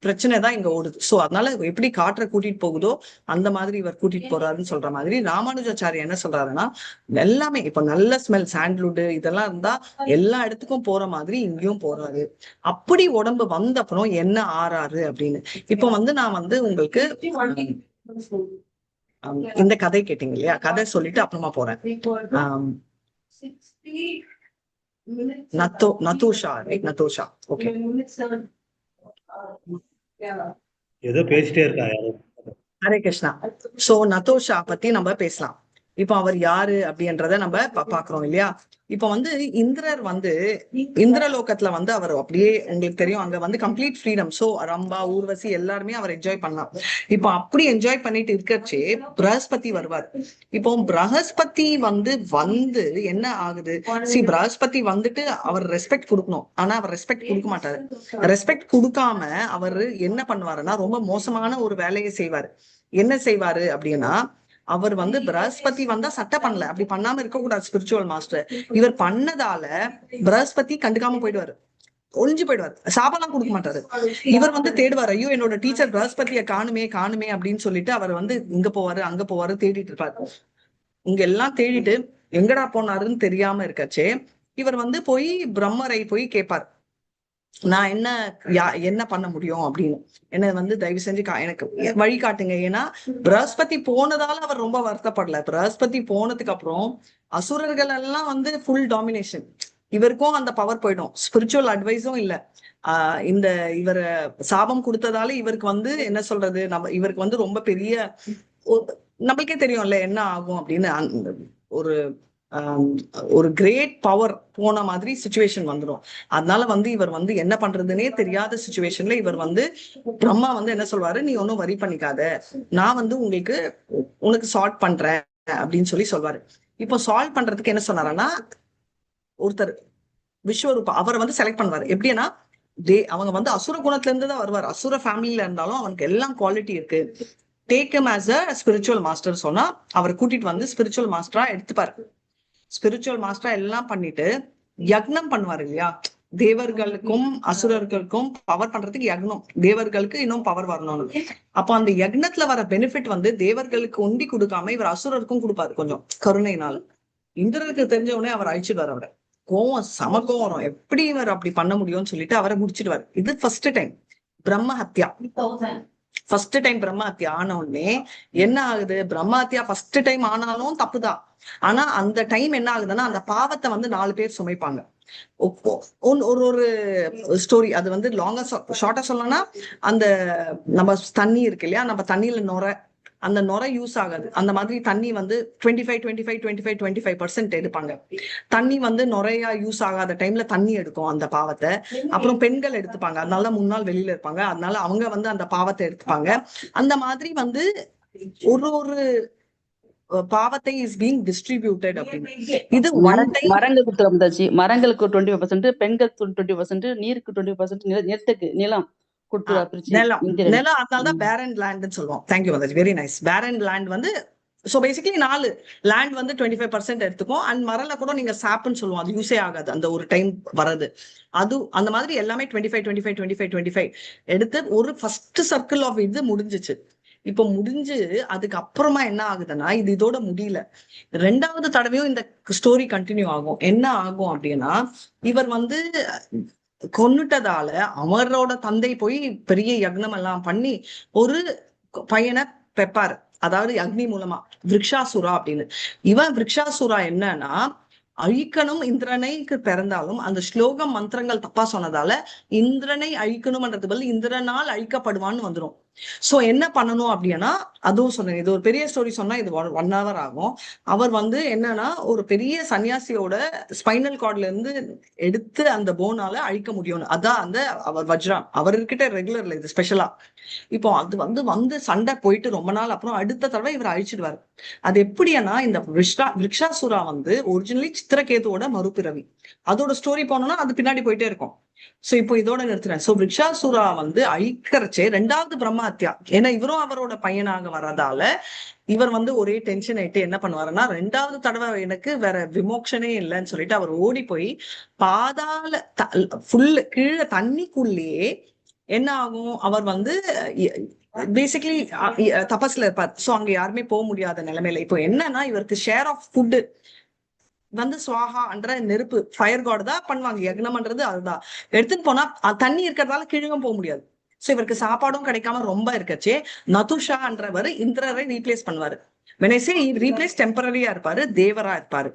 பிரச்சனை தான் இங்க ஓடுது. சோ அதனால எப்படி காற்றை கூட்டிட்டு போகுதோ அந்த மாதிரி இவர் கூட்டிட்டு போறாருன்னு சொல்ற மாதிரி ராமானுஜாச்சாரி என்ன சொல்றாருன்னா, எல்லாமே இப்ப நல்ல ஸ்மெல் சாண்ட்லுட் இதெல்லாம் இருந்தா எல்லா இடத்துக்கும் போற மாதிரி இங்கேயும் போறாரு. அப்படி உடம்பு வந்த அப்புறம் என்ன ஆறாரு அப்படின்னு. இப்போ வந்து நான் வந்து உங்களுக்கு இந்த கதை கேட்டீங்க இல்லையா, கதை சொல்லிட்டு அப்புறமா போறேன். நதோஷா, ரைட்? நதோஷா, ஓகே. ஏதோ பேசிட்டே இருக்கா யாரோ. ஹரே கிருஷ்ணா. சோ நதோஷா பத்தி நம்ம பேசலாம். இப்போ அவர் யாரு அப்படின்றத நம்ம பாக்குறோம் இல்லையா. இப்ப வந்து இந்திரர் வந்து இந்திரலோகத்துல வந்து அவர் அப்படியே உங்களுக்கு தெரியும் அங்க வந்து complete freedom. So Rambha, Urvashi எல்லாருமே அவர் என்ஜாய் பண்ணலாம். இப்போ அப்படி என்ஜாய் பண்ணிட்டு இருக்கச்சே பிரகஸ்பதி வருவார். இப்போ பிரகஸ்பதி வந்து என்ன ஆகுது, பிரகஸ்பதி வந்துட்டு அவர் ரெஸ்பெக்ட் கொடுக்கணும். ஆனா அவர் ரெஸ்பெக்ட் கொடுக்க மாட்டாரு. ரெஸ்பெக்ட் கொடுக்காம அவர் என்ன பண்ணுவாருன்னா ரொம்ப மோசமான ஒரு வேலையை செய்வாரு. என்ன செய்வாரு அப்படின்னா, அவர் வந்து பிரகஸ்பதி வந்தா சட்டை பண்ணல, அப்படி பண்ணாம இருக்க கூடாது ஸ்பிரிச்சுவல் மாஸ்டர். இவர் பண்ணதால பிரகஸ்பதி கண்டுக்காம போயிடுவாரு, ஒளிஞ்சு போயிடுவாரு, சாபம்லாம் கொடுக்க மாட்டாரு. இவர் வந்து தேடுவார், ஐயோ என்னோட டீச்சர் பிரகஸ்பதியை காணுமே அப்படின்னு சொல்லிட்டு அவர் வந்து இங்க போவாரு அங்க போவாரு தேடிட்டு இருப்பாரு. இங்க எல்லாம் தேடிட்டு எங்கடா போனாருன்னு தெரியாம இருக்கச்சே இவர் வந்து போய் பிரம்மரை போய் கேட்பார், நான் என்ன பண்ண முடியும் அப்படின்னு. என்ன வந்து தயவு செஞ்சு எனக்கு வழிகாட்டுங்க. ஏன்னா பிரகஸ்பதி போனதால அவர் ரொம்ப வருத்தப்படல. பிரகஸ்பதி போனதுக்கு அப்புறம் அசுரர்கள் எல்லாம் வந்து ஃபுல் டாமினேஷன், இவருக்கும் அந்த பவர் போயிடும். ஸ்பிரிச்சுவல் அட்வைஸும் இல்ல. இந்த இவர் சாபம் கொடுத்ததால இவருக்கு வந்து என்ன சொல்றது, இவருக்கு வந்து ரொம்ப பெரிய நம்மளுக்கே தெரியும்ல என்ன ஆகும் அப்படின்னு. ஒரு கிரேட் பவர் போன மாதிரி சிச்சுவேஷன் வந்துடும். அதனால வந்து இவர் வந்து என்ன பண்றதுன்னே தெரியாத சிச்சுவேஷன்ல இவர் வந்து பிரம்மா வந்து என்ன சொல்வாரு, நீ ஒன்னும் வரி பண்ணிக்காத, நான் வந்து உனக்கு சால்வ் பண்றேன் அப்படின்னு சொல்வாரு. இப்போ சால்வ் பண்றதுக்கு என்ன சொன்னாருன்னா, ஒருத்தர் விஸ்வரூபா அவர் வந்து செலக்ட் பண்ணுவாரு. எப்படின்னா அவங்க வந்து அசுர குணத்துல இருந்து தான் வருவார். அசுர ஃபேமிலியில இருந்தாலும் அவனுக்கு எல்லாம் குவாலிட்டி இருக்கு. Take him as a spiritual master சொன்னா அவர் கூட்டிட்டு வந்து ஸ்பிரிச்சுவல் மாஸ்டரா எடுத்துப்பாரு. ஸ்பிரிச்சுவல் மாஸ்டரா எல்லாம் பண்ணிட்டு யக்னம் பண்ணுவாரு இல்லையா. தேவர்களுக்கும் அசுரர்களுக்கும் பவர் பண்றதுக்கு யக்னம், தேவர்களுக்கு இன்னும் பவர் வரணும்னு. அப்போ அந்த யக்னத்துல வர பெனிஃபிட் வந்து தேவர்களுக்கு ஒண்டி கொடுக்காம இவர் அசுரருக்கும் கொடுப்பாரு கொஞ்சம் கருணையினால. இந்திரருக்கு தெரிஞ்சவனே அவர் அழிச்சிடுவார். அவரை கோவம் சமக்கம் வரும், எப்படி இவர் அப்படி பண்ண முடியும்னு சொல்லிட்டு அவரை முடிச்சிடுவார். இது ஃபர்ஸ்ட் டைம் பிரம்ம ஹத்யா. ஃபர்ஸ்ட் டைம் பிரம்ம ஹத்யா ஆன உடனே என்ன ஆகுது, பிரம்ம ஹத்யா ஃபர்ஸ்ட் டைம் ஆனாலும் தப்புதான். ஆனா அந்த டைம் என்ன ஆகுதுன்னா, அந்த பாவத்தை வந்து 4 பேர் சுமைப்பாங்க. ஒரு ஸ்டோரி அது வந்து லாங்கா ஷார்ட்டா சொல்லணும்னா, அந்த நம்ம தண்ணி இருக்கு இல்லையா, நம்ம தண்ணியில அந்த நுரை யூஸ் ஆகாது. அந்த மாதிரி தண்ணி வந்து 25% எடுப்பாங்க. தண்ணி வந்து நுரையா யூஸ் ஆகாத டைம்ல தண்ணி எடுக்கும் அந்த பாவத்தை. அப்புறம் பெண்கள் எடுத்துப்பாங்க, அதனால 3 நாள் வெளியில இருப்பாங்க, அதனால அவங்க வந்து அந்த பாவத்தை எடுத்துப்பாங்க. அந்த மாதிரி வந்து ஒரு பாவத்தை இஸ் பீங் டிஸ்ட்ரிபியூட்டட் அப்படின்னு. இது மரங்களுக்கு தந்தாச்சு. மரங்களுக்கு 25%, பெண்களுக்கு 20%, நீருக்கு 20%, நிலத்துக்கு நிலம் நிலம். அதனாலதான் பேரன் லேண்ட்னு சொல்லுவோம். Thank you Mataji, very nice. Barren land வந்து சோ பேசிக்கலி 4 லேண்ட் வந்து 25% எடுத்துக்கும். அண்ட் மரல கூட நீங்க சாப்னு சொல்லுவோம், அது யூஸே ஆகாது அந்த ஒரு டைம் வரது. அது அந்த மாதிரி எல்லாமே 25 எடுத்து ஒரு ஃபர்ஸ்ட் சர்க்கிள் ஆஃப் இது முடிஞ்சிச்சு. இப்போ முடிஞ்சு அதுக்கு அப்புறமா என்ன ஆகுதுன்னா, இது இதோட முடியல. 2வது தடவையும் இந்த ஸ்டோரி கண்டினியூ ஆகும். என்ன ஆகும் அப்படின்னா, இவர் வந்து கொன்னுட்டதால அவரோட தந்தை போய் பெரிய யக்னம் எல்லாம் பண்ணி ஒரு பையனை பெப்பாரு. அதாவது அக்னி மூலமா விருக்ஷாசுரா அப்படின்னு. இவன் விருக்ஷாசுரா என்னன்னா, அழிக்கணும் இந்திரனைக்கு பிறந்தாலும் அந்த ஸ்லோகம் மந்திரங்கள் தப்பா சொன்னதால இந்திரனை அழிக்கணும்ன்றது பதில் இந்திரனால் அழிக்கப்படுவான்னு வந்துடும். சோ என்ன பண்ணணும் அப்படின்னா, அதுவும் சொன்னேன், இது ஒரு பெரிய ஸ்டோரி சொன்னா இது 1 hour ஆகும். அவர் வந்து என்னன்னா, ஒரு பெரிய சன்னியாசியோட ஸ்பைனல் கார்ட்ல இருந்து எடுத்து அந்த போனால அழிக்க முடியும்னு. அதான் அந்த அவர் வஜ்ரான் அவர்கிட்ட ரெகுலர்ல இது ஸ்பெஷலா. இப்போ அது வந்து சண்டை போயிட்டு ரொம்ப நாள் அப்புறம் அடுத்த தடவை இவர் அழிச்சிடுவாரு. அது எப்படின்னா, இந்த விருக்ஷாசுரா வந்து ஒரிஜினலி சித்திரகேதுவோட மறுபிறவி. அதோட ஸ்டோரி போனோம்னா அது பின்னாடி போயிட்டே இருக்கும். சோ இப்போ இதோட நிறுத்துறேன். சோ விருக்ஷாசுரா வந்து அழிக்கிறச்சே 2வது பிரம்ம ஹத்யா. ஏன்னா இவரும் அவரோட பையனாக வரதால இவர் வந்து ஒரே டென்ஷன் ஆயிட்டு என்ன பண்ணுவாருன்னா, 2வது தடவை எனக்கு வேற விமோக்ஷனே இல்லைன்னு சொல்லிட்டு அவர் ஓடி போய் பாதாள ஃபுல் கீழே தண்ணிக்குள்ளேயே என்ன ஆகும், அவர் வந்து பேசிக்கலி தபஸ்ல இருப்பார். சோ அங்க யாருமே போக முடியாத நிலைமையில இப்போ என்னன்னா, இவருக்கு ஷேர் ஆஃப் ஃபுட் வந்து ஸ்வாஹா என்ற நெருப்பு ஃபயர் காட் தான் பண்ணுவாங்க. யக்னம்ன்றது அதுதான் எடுத்துட்டு போனா தண்ணி இருக்கிறதால கீழவும் போக முடியாது. சோ இவருக்கு சாப்பாடும் கிடைக்காம ரொம்ப இருக்கச்சே நதுஷான்றவர் இந்திரரை ரீப்ளேஸ் பண்ணுவாரு. ரீப்ளேஸ் டெம்பரரியா இருப்பாரு, தேவரா இருப்பாரு.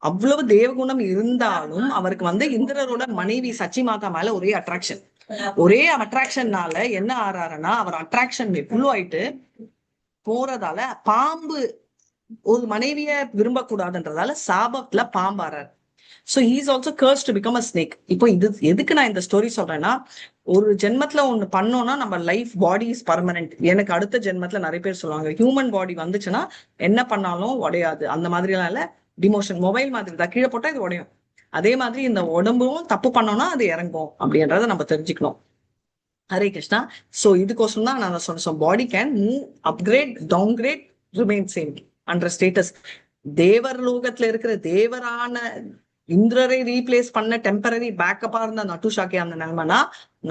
அவ்வளவு தேவகுணம் இருந்தாலும் அவருக்கு வந்து இந்திரரோட மனைவி சச்சி மாதா மேல ஒரே அட்ராக்ஷன்னால என்ன ஆறாருன்னா, அவர் அட்ராக்ஷன் ஃபுல் ஆயிட்டு போறதால பாம்பு ஒரு மனைவிய விரும்பக்கூடாதுன்றதால சாபத்துல பாம்பாறாரு. So he is also cursed to become a snake. இப்போ இது எதுக்கு நான் இந்த ஸ்டோரி சொல்றேன்னா, ஒரு ஜென்மத்துல ஒண்ணு பண்ணோம்னா நம்ம லைஃப் பாடி இஸ் பர்மனன்ட். எனக்கு அடுத்த ஜென்மத்துல நிறைய பேர் சொல்லுவாங்க ஹியூமன் பாடி வந்துச்சுன்னா என்ன பண்ணாலும் உடையாது. அந்த மாதிரி எல்லாம் இல்ல, டிமோஷன் மொபைல் மாதிரி தான், கீழே போட்டா இது உடையும். அதே மாதிரி இந்த உடம்பும் தப்பு பண்ணோம்னா அது இறங்கும் அப்படின்றத நம்ம தெரிஞ்சுக்கணும். ஹரே கிருஷ்ணா. சோ இதுக்கோசம் தான் நான் சொன்னேன், body can move, upgrade, downgrade, remain same அன்ற ஸ்டேட்டஸ். தேவர் லோகத்துல இருக்கிற தேவரான இந்திரரை ரீப்ளேஸ் பண்ண டெம்பரரி பேக்கப்பா இருந்த நட்டுஷாக்கே அந்த நிலைமைனா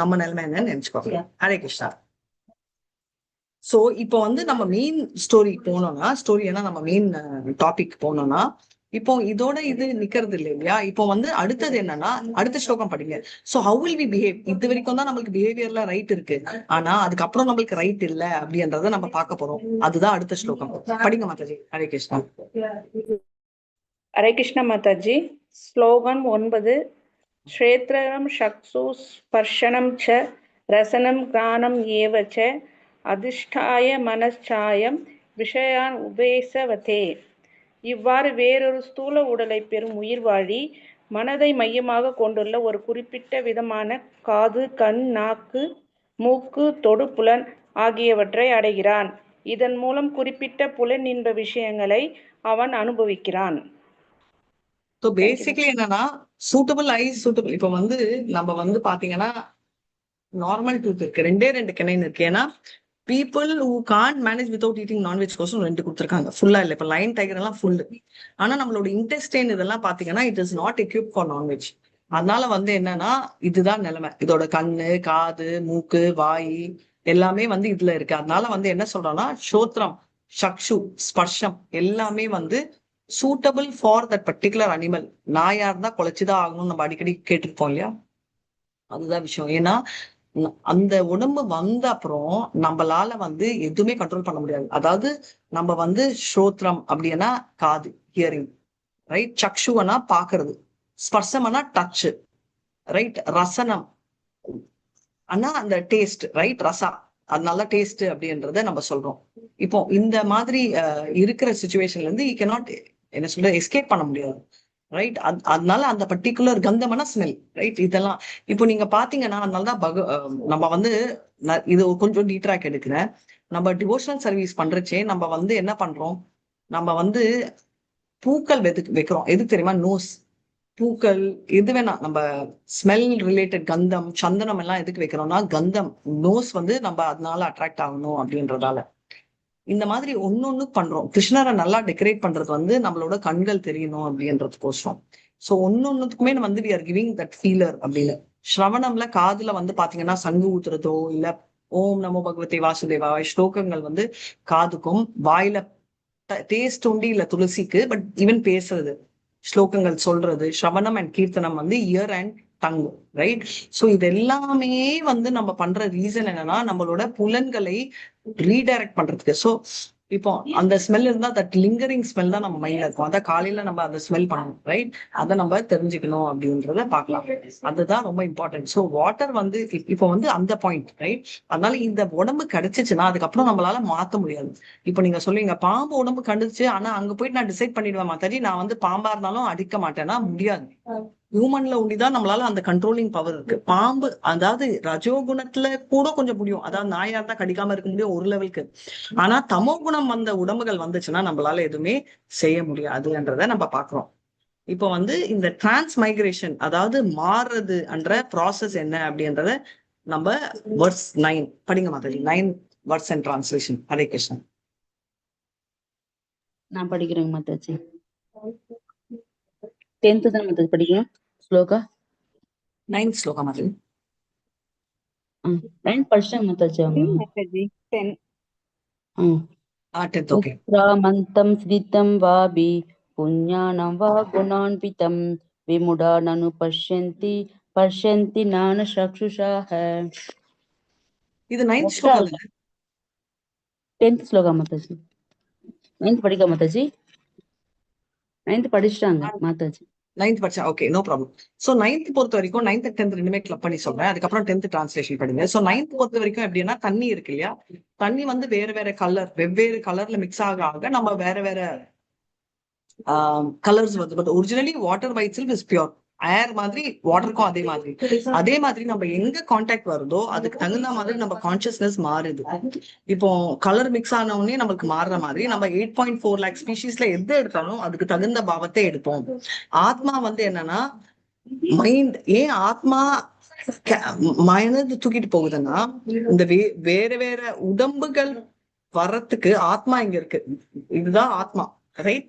நம்ம நிலைமை என்னன்னு நினைச்சுக்கோங்க. ஹரே கிருஷ்ணா. சோ இப்போ வந்து நம்ம மெயின் ஸ்டோரி போனோம்னா, நம்ம மெயின் டாபிக் போனோம்னா, இப்போ இதோட இது நிக்கிறது இல்லையா. இப்போ வந்து அடுத்தது என்னன்னா, அடுத்த ஸ்லோகம் படிங்க. So how will we behave. இது வரைக்கும் தான் நம்மளுக்கு பிஹேவியர்ல ரைட் இருக்கு, ஆனா அதுக்கப்புறம் நம்மளுக்கு ரைட் இல்ல அப்படின்றத நம்ம பார்க்க போறோம். அதுதான் அடுத்த ஸ்லோகம். படிங்க மாதாஜி. ஹரே கிருஷ்ணா. ஹரே கிருஷ்ண மாதாஜி. ஸ்லோகம் 9. க்ஷேத்ரம் சக்ஷு ஸ்பர்ஷனம் ச ரசனம் கிரானம் ஏவ ச அதிஷ்டாய மனச்சாயம் விஷயான் உபேசவதே. இவ்வாறு வேறொரு ஸ்தூல உடலை பெறும் உயிர்வாழி மனதை மையமாக கொண்டுள்ள ஒரு குறிப்பிட்ட விதமான காது, கண், நாக்கு, மூக்கு, தொடு புலன் ஆகியவற்றை அடைகிறான். இதன் மூலம் குறிப்பிட்ட புலன் இன்ப விஷயங்களை அவன் அனுபவிக்கிறான். பேசிக்கலி என்னன்னா, சூட்டபிள் ஐஸ் சூட்டபிள். இப்ப வந்து நம்ம வந்து பாத்தீங்கன்னா நார்மல் டூத் இருக்கு, 2 கிணைன் இருக்கு. ஏன்னா people who can't manage without eating nonveg கோசம் 2 கொடுத்துருக்காங்க. ஃபுல்லா இல்ல. இப்ப லைன் டைகர் எல்லாம் ஃபுல்லு. ஆனா நம்மளோட இன்டெஸ்டைன் இதெல்லாம் பாத்தீங்கன்னா it is not equip for non veg. அதனால வந்து என்னன்னா இதுதான் நிலைமை. இதோட கண்ணு, காது, மூக்கு, வாய் எல்லாமே வந்து இதுல இருக்கு. அதனால வந்து என்ன சொல்றோம்னா, ஸ்ரோத்ரம், சக்ஷு, ஸ்பர்ஷம் எல்லாமே வந்து suitable for that particular animal. நாயா இருந்தா குலைச்சுதான் ஆகணும்னு நம்ம அடிக்கடி கேட்டிருப்போம் இல்லையா. அதுதான் விஷயம். ஏன்னா அந்த உடம்பு வந்த அப்புறம் நம்மளால வந்து எதுவுமே கண்ட்ரோல் பண்ண முடியாது. அதாவது நம்ம வந்து ஸ்ரோத்ரம் அப்படின்னா காது, ஹியரிங், ரைட். சக்ஷுவனா பாக்குறது, ஸ்பர்சம்னா டச், ரைட். ரசனம் ஆனா அந்த டேஸ்ட், ரைட். ரசா அதனால டேஸ்ட் அப்படின்றத நம்ம சொல்றோம். இப்போ இந்த மாதிரி இருக்கிற சிச்சுவேஷன்ல இருந்து என்ன சொல்ற எஸ்கேப் பண்ண முடியாது, ரைட். அதனால அந்த பர்டிகுலர் கந்தமான ஸ்மெல், ரைட். இதெல்லாம் இப்போ நீங்க பாத்தீங்கன்னா, அதனாலதான் நம்ம வந்து இது கொஞ்சம் டீட்ராக் எடுக்கிறேன். நம்ம டிவோஷனல் சர்வீஸ் பண்றச்சே நம்ம வந்து என்ன பண்றோம், நம்ம வந்து பூக்கள் வைக்கிறோம். எதுக்கு தெரியுமா? நோஸ், பூக்கள் எது வேணா, நம்ம ஸ்மெல் ரிலேட்டட் கந்தம், சந்தனம் எல்லாம் எதுக்கு வைக்கிறோம்னா கந்தம், நோஸ் வந்து நம்ம அதனால அட்ராக்ட் ஆகணும் அப்படின்றதால இந்த மாதிரி ஒன்னொன்னு பண்றோம். கிருஷ்ணரை நல்லா டெக்கரேட் பண்றது வந்து நம்மளோட கண்கள் தெரியணும் அப்படின்றதுக்கோசரம். சோ ஒன்னொன்னுக்குமே வந்து we are giving that feeler அப்படின்னு. ஸ்ரவணம்ல காதுல வந்து பாத்தீங்கன்னா சங்கு ஊத்துறதோ இல்ல ஓம் நமோ பகவதி வாசுதேவாய ஸ்லோகங்கள் வந்து காதுக்கும் வாயில டேஸ்ட் உண்டி இல்ல துளசிக்கு, பட் ஈவன் பேசுறது, ஸ்லோகங்கள் சொல்றது, ஸ்ரவணம் அண்ட் கீர்த்தனம் வந்து year and tongue, right? So இது எல்லாமே வந்து நம்ம பண்ற ரீசன் என்னன்னா நம்மளோட புலன்களை ரீடைரக்ட் பண்றதுக்கு. சோ இப்போ அந்த ஸ்மெல் இருந்தா தட் லிங்கரிங் ஸ்மெல் தான் நம்ம மைண்ட்ல இருக்கும். அதான் காலையில நம்ம அந்த ஸ்மெல் பண்ணணும், ரைட்? அதை நம்ம தெரிஞ்சுக்கணும் அப்படின்றத பார்க்கலாம். அதுதான் ரொம்ப இம்பார்ட்டன்ட். ஸோ வாட்டர் வந்து இப்போ வந்து அந்த பாயிண்ட், ரைட்? அதனால இந்த உடம்பு கிடைச்சிச்சுன்னா அதுக்கப்புறம் நம்மளால மாத்த முடியாது. இப்போ நீங்க சொல்லுவீங்க பாம்பு உடம்பு கண்டுச்சு, ஆனா அங்க போயிட்டு நான் டிசைட் பண்ணிடுவேன் மாத்தாடி நான் வந்து பாம்பா இருந்தாலும் அடிக்க மாட்டேன்னா முடியாது. ஹியூமன்ல ஒண்டிதான் நம்மளால அந்த கண்ட்ரோலிங் பவர் இருக்கு. பாம்பு அதாவது ரஜோகுணத்துல கூட கொஞ்சம் முடியும், அதாவது நாயா இருந்தா கடிக்காம இருக்க முடியும் ஒரு லெவலுக்கு. ஆனா தமோ குணம் வந்த உடம்புகள் வந்துச்சுன்னா நம்மளால எதுவுமே செய்ய முடியாதுன்றத நம்ம பாக்குறோம். இப்போ வந்து இந்த டிரான்ஸ்மைக்ரேஷன், அதாவது மாறுறது என்ற ப்ராசஸ் என்ன அப்படின்றத நம்ம வர்ஸ் 9 படிங்க மாதிரி. 9 verse and translation. Hare Krishnan. நான் படிக்கிறேங்க மாதாஜி. 10th தான் மாதாஜி படிக்கணும். ஸ்லோகா 9 ஸ்லோகா மாதிரி. 9 படிச்சாங்க மாதாஜி அவங்க. மாதாஜி 10. 10th okay. உத்ராமந்தம் ஸ்ரிதம் வாபி புண்ணியானம் வா குணான்விதம் விமுடானனு பஷ்யந்தி ஞான சக்ஷுஷாஹ. இது 9th ஸ்லோகா தானே? 10th ஸ்லோகா மாதாஜி. 9th படிக்க மாதாஜி. 9th படிச்சிட்டாங்க மாதாஜி. 9th படிச்சா okay, no problem. So 9th பொறுத்த வரைக்கும் 9th and 10th ரெண்டுமே கிளப் பண்ணி சொல்றேன். அதுக்கப்புறம் 10th டிரான்ஸ்லேஷன் படிங்க. ஸோ 9th பொறுத்த வரைக்கும் எப்படின்னா தண்ணி இருக்கு இல்லையா, தண்ணி வந்து வேற வேற கலர், வெவ்வேறு கலர்ல மிக்ஸ் ஆக நம்ம வேற வேற கலர்ஸ் வந்து, but originally water by itself is pure. Air மாதிரி வாட்டருக்கும் அதே மாதிரி நம்ம எங்க கான்டாக்ட் வருதோ அதுக்கு தகுந்த மாதிரி நம்ம கான்சியஸ்னஸ் மாறுது. இப்போ கலர் மிக்ஸ் ஆன உடனே நமக்கு மாறுற மாதிரி நம்ம 8.4 lakh ஸ்பீஷீஸ்ல எது எடுத்தாலும் அதுக்கு தகுந்த பாவத்தை எடுப்போம். ஆத்மா வந்து என்னன்னா மைண்ட். ஏன் ஆத்மா மனது தூக்கிட்டு போகுதுன்னா இந்த வேற வேற உடம்புகள் வர்றதுக்கு ஆத்மா இங்க இருக்கு. இதுதான் ஆத்மா, ரைட்?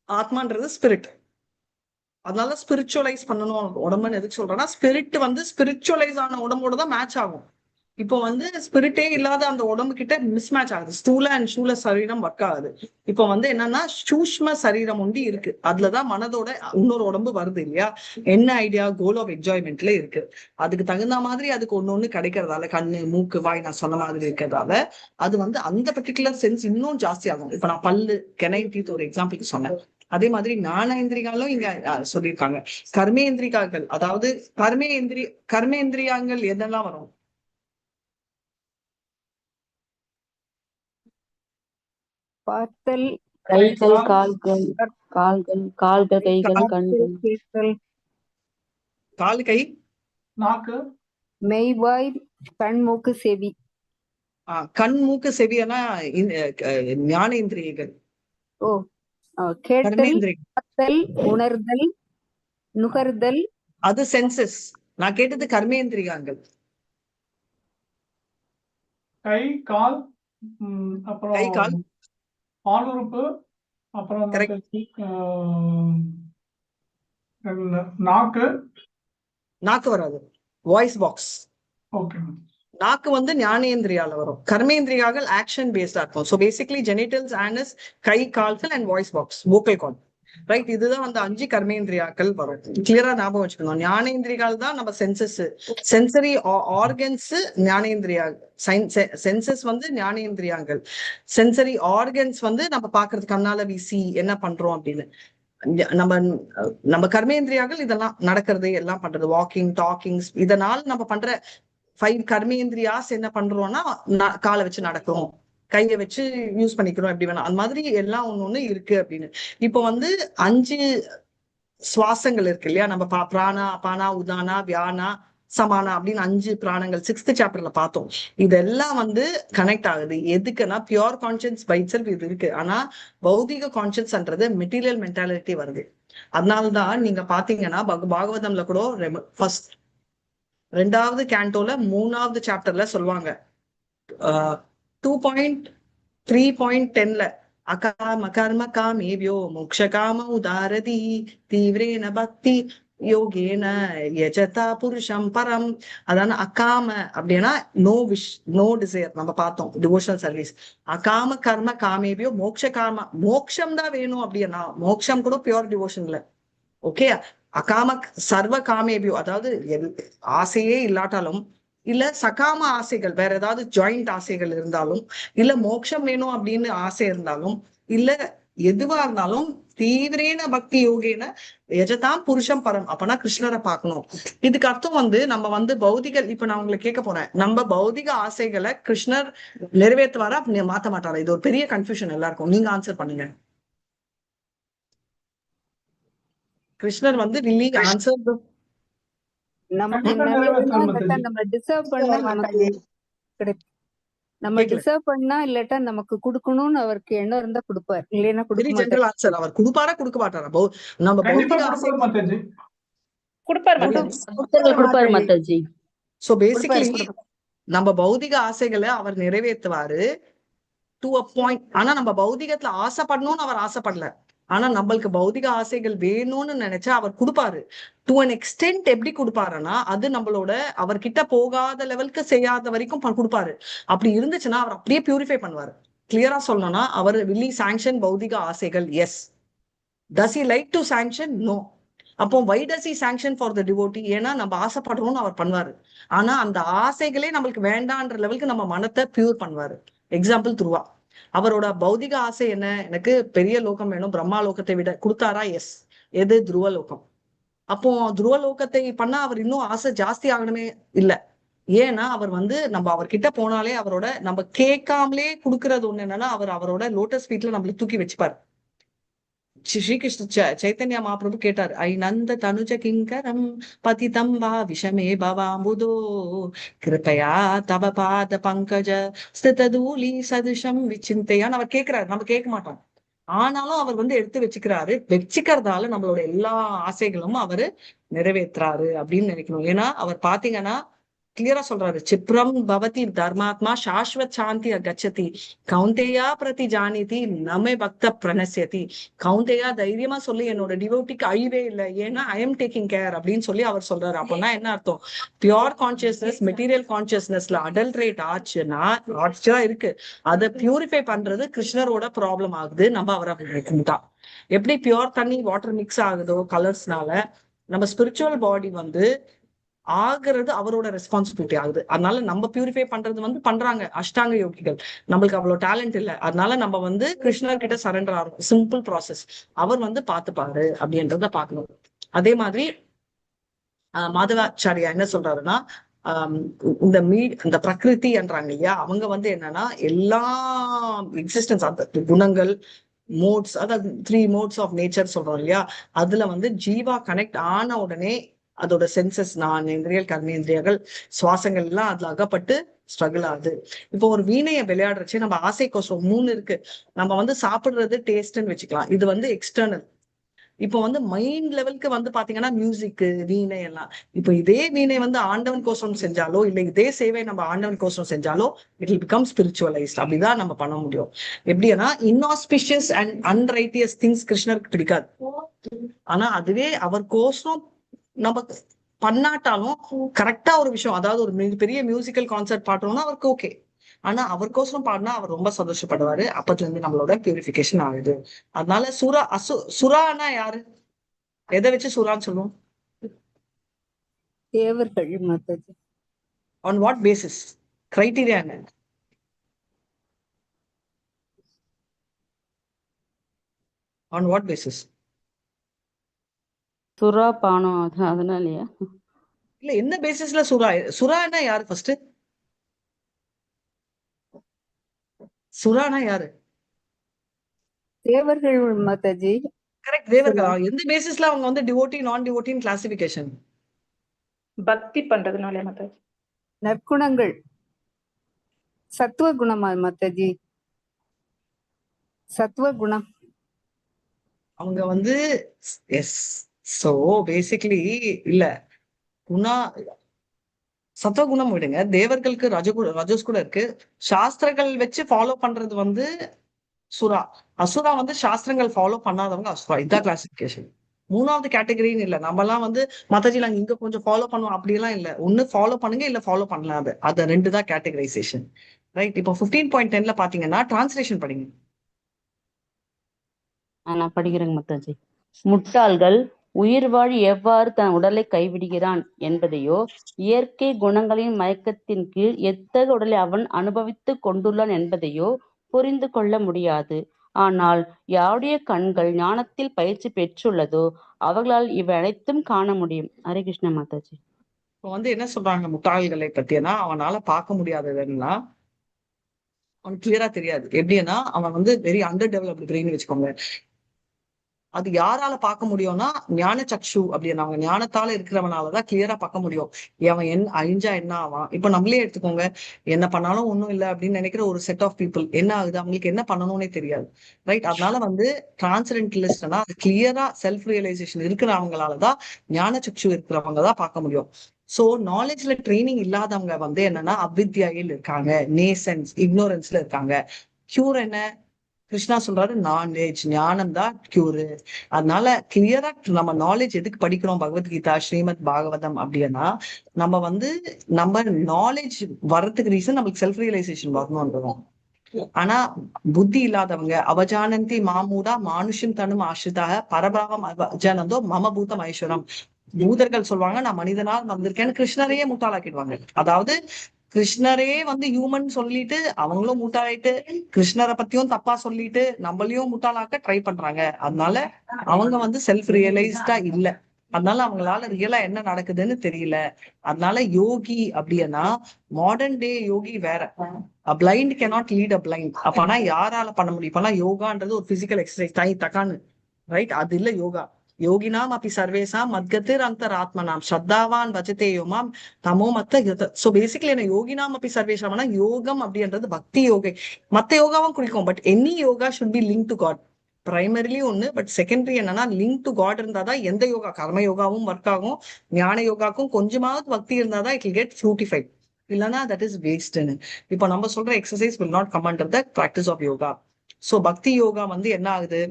ஆத்மான்றது ஸ்பிரிட். அதனால ஸ்பிரிச்சுவலைஸ் பண்ணணும் உடம்புன்னு எதுக்கு சொல்றேன்னா ஸ்பிரிட் வந்து ஸ்பிரிச்சுவலைஸ் ஆன உடம்போட தான் மேட்ச் ஆகும். இப்போ வந்து ஸ்பிரிட்டே இல்லாத அந்த உடம்பு கிட்ட மிஸ் மேட்ச் ஆகுது. ஸ்தூல அண்ட் சூல சரீரம் ஒர்க் ஆகுது. இப்போ வந்து என்னன்னா சூஷ்ம சரீரம் ஒண்டி இருக்கு, அதுலதான் மனதோட இன்னொரு உடம்பு வருது இல்லையா. என்ன ஐடியா, கோல் ஆஃப் என்ஜாய்மெண்ட்ல இருக்கு. அதுக்கு தகுந்த மாதிரி அதுக்கு ஒண்ணு கிடைக்கிறதால, கண்ணு மூக்கு வாய் நான் சொன்ன மாதிரி இருக்கிறதால அது வந்து அந்த பர்டிகுலர் சென்ஸ் இன்னும் ஜாஸ்தி ஆகும். இப்ப நான் பல்லு கெனை டீத் ஒரு எக்ஸாம்பிளுக்கு சொன்னேன். அதே மாதிரி ஞானேந்திரியாலும் இங்க சொல்லியிருக்காங்க. கர்மேந்திரிகாக்கள், அதாவது கர்மேந்திரியாங்கள் எதெல்லாம் வரும்? பார்த்தல், கைகள், கால்கள், கைகள், கண்கள். கேட்டல், கால், கை, நாக்கு, மெய்வாய், கண் மூக்கு செவி. கண் மூக்கு செவியெல்லாம் ஞானேந்திரியங்கள். கேட்டல், பார்த்தல், உணர்தல், நுகர்தல், அது சென்சஸ். நான் கேட்டது கர்மேந்திரியாங்கள். கை, கால், அப்புறம் கை, கால், ஆளுறுப்பு, அப்புறம் நாக்கு. நாக்கு வராது, வாய்ஸ் பாக்ஸ். ஓகே. நாக்கு வந்து ஞானேந்திரியால வரும். கர்மேந்திரியாக்கள் ஆக்ஷன் பேஸ்டா இருக்கும். ஸோ பேசிக்லி ஜெனிட்டல்ஸ், ஆனஸ், கை, கால்கள் and voice box, vocal card, right? இதுதான் வந்து 5 கர்மேந்திரியாக்கள் வரும். கிளியரா ஞாபகம் வச்சுக்கணும். ஞானேந்திரியால் தான் நம்ம சென்சஸ், சென்சரி ஆர்கன்ஸ் ஞானேந்திரியா. சென்சஸ் வந்து ஞானேந்திரியாங்கள். சென்சரி ஆர்கன்ஸ் வந்து நம்ம பாக்குறது கண்ணால வீசி என்ன பண்றோம் அப்படின்னு. நம்ம கர்மேந்திரியாக்கள் இதெல்லாம் நடக்கிறது, எல்லாம் பண்றது, வாக்கிங், டாக்கிங்ஸ், இதனால நம்ம பண்ற 5 கர்மேந்திரியாஸ் என்ன பண்றோம்னா காலை வச்சு நடக்கிறோம், கையை வச்சு யூஸ் பண்ணிக்கிறோம், எப்படி வேணா அந்த மாதிரி எல்லாம் ஒண்ணு இருக்கு அப்படின்னு. இப்போ வந்து 5 சுவாசங்கள் இருக்கு இல்லையா. நம்ம பிராணா, அபானா, உதானா, வியானா, சமானா அப்படின்னு 5 பிராணங்கள் 6th சாப்டர்ல பார்த்தோம். இதெல்லாம் வந்து கனெக்ட் ஆகுது. எதுக்குன்னா பியூர் கான்சியன்ஸ் பை இட்செல்ஃப் இது இருக்கு. ஆனா பௌதிக கான்சியன்ஸ்ன்றது மெட்டீரியல் மென்டாலிட்டி வருது. அதனாலதான் நீங்க பாத்தீங்கன்னா பாகவதம்ல கூட ஃபர்ஸ்ட் 2வது கேண்டோல 3வது சாப்டர்ல சொல்லுவாங்க 2.3.10ல அகாம கர்ம காமேவ்யோ மோக்ஷ காம உதாரதி தீவிரேன பக்தி யோகேன யஜதா புருஷம் பரம். அதான அகாம அப்படின்னா நோ விஷ், நோ டிசைர். நம்ம பார்த்தோம் டிவோஷனல் சர்வீஸ். அகாம கர்ம காமேபியோ மோக்ஷ காம, மோக்ஷம் தான் வேணும் அப்படின்னா மோக்ஷம் கூட பியோர் டிவோஷன்ல. ஓகே. அகாம சர்வ காமேபியோ, அதாவது ஆசையே இல்லாட்டாலும், இல்ல சகாம ஆசைகள் வேற ஏதாவது ஜாயிண்ட் ஆசைகள் இருந்தாலும், இல்ல மோட்சம் வேணும் அப்படின்னு ஆசை இருந்தாலும், இல்ல எதுவா இருந்தாலும் தீவிரேன பக்தி யோகேன எஜதாம் புருஷம் பரம். அப்பனா கிருஷ்ணரை பார்க்கணும். இதுக்கு அர்த்தம் வந்து நம்ம வந்து பௌதிக, இப்ப நான் உங்களை கேட்க போறேன், நம்ம பௌதிக ஆசைகளை கிருஷ்ணர் நிறைவேற்றுவாரா மாத்த மாட்டாரா? இது ஒரு பெரிய கன்ஃபியூஷன் எல்லாருக்கும். நீங்க ஆன்சர் பண்ணுங்க. கிருஷ்ணர் வந்து really answer the நமக்கு நிறைவேறினா இல்லாட்டா நம்ம டிசர்வ் பண்ணா நமக்கு கிடைக்கும். நம்ம கேக்கல. டிசர்வ் பண்ணா இல்லாட்டா நமக்கு கொடுக்கணும்னு அவருக்கு எண்ணம் இருந்தா கொடுப்பார், இல்லைன்னா கொடுக்க வெரி மாட்டார். General answer. அவர் கொடுப்பாரா கொடுக்க மாட்டாரா? நம்ம பௌதிக ஆசை கொடுப்பார் மாதாஜி. கொடுப்பாரு மாதாஜி. சோ பேசிக்கலி நம்ம பௌதிக ஆசைகளை அவர் நிறைவேற்றுவாரு டு அ பாயிண்ட். ஆனா நம்ம பௌதிகத்துல ஆசைப்படணும்னு அவர் ஆசைப்படல. ஆனா நம்மளுக்கு பௌதிக ஆசைகள் வேணும்னு நினைச்சா அவர் கொடுப்பாரு. To an extent. எப்படி கொடுப்பாருன்னா அது நம்மளோட அவர்கிட்ட போகாத லெவலுக்கு செய்யாத வரைக்கும் கொடுப்பாரு. அப்படி இருந்துச்சுன்னா அவர் அப்படியே பியூரிஃபை பண்ணுவாரு. கிளியரா சொல்லணும்னா அவர் வில்லி சாங்ஷன் பௌதிக ஆசைகள். Yes. Does he like to sanction? No. அப்போ why does he sanction for the devotee? ஏன்னா நம்ம ஆசைப்படுறோம்னு அவர் பண்ணுவாரு. ஆனா அந்த ஆசைகளே நம்மளுக்கு வேண்டான்ற லெவலுக்கு நம்ம மனத்தை பியூர் பண்ணுவாரு. எக்ஸாம்பிள் துருவா. அவரோட பௌதிக ஆசை என்ன? எனக்கு பெரிய லோகம் வேணும், பிரம்மா லோகத்தை விட. கொடுத்தாரா? எஸ். எது? துருவ லோகம். அப்போ துருவ லோகத்தை பண்ணா அவர் இன்னும் ஆசை ஜாஸ்தி ஆகணுமே? இல்ல. ஏன்னா அவர் வந்து நம்ம அவர்கிட்ட போனாலே அவரோட நம்ம கேட்காமலே கொடுக்கறது ஒண்ணு என்னன்னா, அவர் அவரோட லோட்டஸ் ஃபீட்ல நம்மளுக்கு தூக்கி வச்சுப்பாரு. ஸ்ரீகிருஷ்ண சைத்தன்யா மகாபிரபு கேட்டார், ஐ நந்த தனுஜ கிங்கரம் பதிதம் வா விஷமே பவாம்புதோ கிருபயா தவ பாத பங்கஜ ஸ்திததூலி சதுஷம் விசிந்தையான்னு அவர் கேட்கிறாரு. நம்ம கேட்க மாட்டோம். ஆனாலும் அவர் வந்து எடுத்து வச்சுக்கிறதால நம்மளோட எல்லா ஆசைகளும் அவரு நிறைவேற்றுறாரு அப்படின்னு நினைக்கணும். ஏன்னா அவர் பாத்தீங்கன்னா கிளியரா சொல்றாரு, சிப்ரம் பவதி தர்மாத்மா சாஸ்வத் சாந்தி கச்சதி கௌந்தேயா பிரதி ஜானிதி நமே பக்த பிரணசியதி. கௌந்தேயா தைரியமா சொல்லி என்னோட டிவோட்டிக்கு அழிவே இல்லை, ஏன்னா ஐ எம் டேக்கிங் கேர் அப்படின்னு சொல்லி அவர் சொல்றாரு. அப்படின்னா என்ன அர்த்தம்? பியோர் கான்சியஸ்னஸ் மெட்டீரியல் கான்சியஸ்னஸ்ல அடல்ட்ரேட் ஆச்சுன்னா ஆச்சா இருக்கு. அதை பியூரிஃபை பண்றது கிருஷ்ணரோட ப்ராப்ளம் ஆகுது. நம்ம அவரை கும்பிட்டா எப்படி பியோர் தண்ணி வாட்டர் மிக்ஸ் ஆகுதோ கலர்ஸ்னால, நம்ம ஸ்பிரிச்சுவல் பாடி வந்து ஆகிறது அவரோட ரெஸ்பான்சிபிலிட்டி ஆகுது. அதனால நம்ம பியூரிஃபை பண்றது வந்து பண்றாங்க அஷ்டாங்க யோகிகள். நம்மளுக்கு அவ்வளவு டேலண்ட் இல்லை. அதனால நம்ம வந்து கிருஷ்ணர் கிட்ட சரண்டர் ஆகும். Simple process. அவர் வந்து பாத்துப்பாரு அப்படின்றத பாக்கணும். அதே மாதிரி மாதவாச்சாரியா என்ன சொல்றாருன்னா, இந்த பிரகிருதி என்றாங்க இல்லையா, அவங்க வந்து என்னன்னா எல்லா எக்ஸிஸ்டன்ஸ் அந்த குணங்கள் மோட்ஸ், அதாவது 3 modes ஆஃப் நேச்சர் சொல்றோம் இல்லையா, அதுல வந்து ஜீவா கனெக்ட் ஆன உடனே அதோட சென்சஸ், இந்திரியல் கர்மேந்திரியர்கள் சுவாசங்கள் எல்லாம் அதுல அகப்பட்டு ஸ்ட்ரகிள் ஆகுது. இப்போ ஒரு வீணையை விளையாடுறச்சு நம்ம ஆசை கோசம் 3 இருக்கு. நம்ம வந்து சாப்பிடுறது டேஸ்ட்ன்னு வச்சுக்கலாம். இது வந்து எக்ஸ்டர்னல். இப்போ வந்து மைண்ட் லெவலுக்கு வந்து பாத்தீங்கன்னா மியூசிக், வீணை எல்லாம். இப்போ இதே வீணை வந்து ஆண்டவன் கோசம் செஞ்சாலோ, இல்ல இதே சேவை நம்ம ஆண்டவன் கோசம் செஞ்சாலோ இட் வில் பிகம் ஸ்பிரிச்சுவலைஸ்ட். அப்படிதான் நம்ம பண்ண முடியும். எப்படின்னா இன்ஆஸ்பிஷியஸ் அண்ட் அன்ரைட்டியஸ் திங்ஸ் கிருஷ்ணருக்கு பிடிக்காது. ஆனா அதுவே அவர் கோசம் நம்ம பண்ணாட்டாலும் கரெக்டா ஒரு விஷயம், அதாவது ஒரு பெரிய மியூசிக்கல் கான்சர்ட் பாடுறோம்னா அவருக்கு ஓகே. ஆனா அவருக்கோசரம் பாடினா அவர் ரொம்ப சந்தோஷப்படுவாரு. அப்பத்துல இருந்து நம்மளோட பியூரிபிகேஷன் ஆகுது. அதனால சுரானா யாரு? எதை வச்சு சுரான்னு சொல்லுவோம்? தேவர்கள் மாதாஜி. On what basis? கிரைட்டீரியா என்ன? On what basis? சுறா பானம் அதனாலயா? இல்ல என்ன பேசிஸ்ல சுரானா யாரு? ஃபர்ஸ்ட் சுரானா யாரு? தேவர்கள் மாதாஜி. கரெக்ட், தேவர்கள். எந்த பேசிஸ்ல அவங்க வந்து டிவோட்டி நான் டிவோட்டின் கிளாசிபிகேஷன்? பக்தி பண்றதுனால மாதாஜி. நற்குணங்கள், சத்துவ குணமா மாதாஜி? சத்துவ குணம் அவங்க வந்து எஸ். சோ பேசிக்கலி இல்ல குணா சத்துவகுணம் விடுங்க, தேவர்களுக்கு ரஜஸ் கூட இருக்கு. சாஸ்திரங்கள் வச்சு ஃபாலோ பண்றது வந்து சுரா. அசுரா வந்து சாஸ்திரங்கள் ஃபாலோ பண்ணாதவங்க அசுரா. இதான் கிளாசிபிகேஷன். மூணாவது கேட்டகரின்னு இல்ல. நம்ம எல்லாம் வந்து மத்தாஜி நாங்க இங்க கொஞ்சம் ஃபாலோ பண்ணுவோம் அப்படிலாம் இல்ல. ஒண்ணு ஃபாலோ பண்ணுங்க இல்ல ஃபாலோ பண்ணலாம். அது ரெண்டு தான் கேட்டகரைசேஷன். ரைட். இப்போ 15.10 பாத்தீங்கன்னா டிரான்ஸ்லேஷன் படிங்க. நான் படிக்கிறேங்க மத்தாஜி. முட்டாள்கள் உயிர்வாழ் எவ்வாறு தன் உடலை கைவிடுகிறான் என்பதையோ, இயற்கை குணங்களின் மயக்கத்தின் கீழ் எத்தகைய உடலை அவன் அனுபவித்துக் கொண்டுள்ளான் என்பதையோ புரிந்து கொள்ள முடியாது. ஆனால் யாருடைய கண்கள் ஞானத்தில் பயிற்சி பெற்றுள்ளதோ அவர்களால் இவை அனைத்தும் காண முடியும். ஹரே கிருஷ்ண மாதாஜி. இப்போ வந்து என்ன சொல்றாங்க முட்டாள்களை பத்தினா, அவனால பார்க்க முடியாததுன்னா அவனுக்கு கிளியரா தெரியாது. எப்படின்னா அவன் வந்து வெரி அண்டர் டெவலப்டு பிரெயின் வச்சுக்கோங்க. அது யாரால பார்க்க முடியும்னா ஞான சக்ஷு அப்படின்னு அவங்க ஞானத்தால இருக்கிறவனாலதான் கிளியரா பார்க்க முடியும். அவன் அழிஞ்சா என்ன ஆவான். இப்ப நம்மளே எடுத்துக்கோங்க, என்ன பண்ணாலும் ஒண்ணும் இல்லை அப்படின்னு நினைக்கிற ஒரு செட் ஆஃப் பீப்புள் என்ன ஆகுது, அவங்களுக்கு என்ன பண்ணணும்னே தெரியாது. ரைட். அதனால வந்து டிரான்சென்டலிஸ்ட்னா அது கிளியரா செல்ஃப் ரியலைசேஷன் இருக்கிறவங்களாலதான் ஞான சக்ஷு இருக்கிறவங்க தான் பார்க்க முடியும். சோ நாலேஜ்ல ட்ரைனிங் இல்லாதவங்க வந்து என்னன்னா அவித்யாயில் இருக்காங்க, நேசன்ஸ் இக்னோரன்ஸ்ல இருக்காங்க. கியூர் என்ன? கிருஷ்ணா சொல்றாரு நாலேஜ், ஞானம் தான் கியூரு. அதனால கிளியரா நம்ம நாலேஜ் எதுக்கு படிக்கிறோம், பகவத்கீதா ஸ்ரீமத் பாகவதம் அப்படின்னா நம்ம வந்து நம்ம நாலேஜ் வர்றதுக்கு ரீசன் நம்மளுக்கு செல்ஃப் ரியலைசேஷன் வரணும்ன்றதும். ஆனா புத்தி இல்லாதவங்க அவஜானந்தி மாமூடா மானுஷம் தனும் ஆசிரிதாக பரபாவம் அஜானந்தோ மம பூதம் ஐஸ்வரம். பூதர்கள் சொல்லுவாங்க நான் மனிதனால் வந்திருக்கேன்னு கிருஷ்ணரையே முட்டாளாக்கிடுவாங்க. அதாவது கிருஷ்ணரே வந்து ஹியூமன் சொல்லிட்டு அவங்களும் முட்டாளாயிட்டு கிருஷ்ணரை பத்தியும் தப்பா சொல்லிட்டு நம்மளையும் முட்டாளாக்க ட்ரை பண்றாங்க. அதனால அவங்க வந்து செல்ஃப் ரியலைஸ்டா இல்ல. அதனால அவங்களால ரியலா என்ன நடக்குதுன்னு தெரியல. அதனால யோகி அப்படின்னா மாடர்ன் டே யோகி வேற. பிளைண்ட் கேனாட் லீட் அ பிளைண்ட். அப்பனா யாரால பண்ண முடியும்? இப்பனா யோகான்றது ஒரு பிசிக்கல் எக்ஸசைஸ் தை தக்கான்னு. ரைட். அது இல்ல யோகா. யோகினாம் அப்படி சர்வேசாம் மத்கதிர் அந்தர் ஆத்மனாம் ஸ்ரத்தாவான் பஜதே யோமாம் தமோ மத்த. சோ பேசிக்கலி என்ன யோகினாம் அப்படி சர்வேசாம்னா யோகம் அப்படின்றது பக்தி யோகை. மத்த யோகாவும் குறிக்கும். But any yoga should be link to God. Primarily ஒண்ணு. பட் செகண்டரி என்னன்னா லிங்க் டு காட் இருந்தாதான் எந்த யோகா, கர்ம யோகாவும் ஒர்க் ஆகும். ஞான யோகாக்கும் கொஞ்சமாவது பக்தி இருந்தாதான் இட் வில் கெட் ஃபியூட்டிஃபைட். இல்லைன்னா தட் இஸ் வேஸ்ட்னு. இப்போ நம்ம சொல்ற exercise will not come under the practice of yoga. So bhakti yoga வந்து என்ன ஆகுது,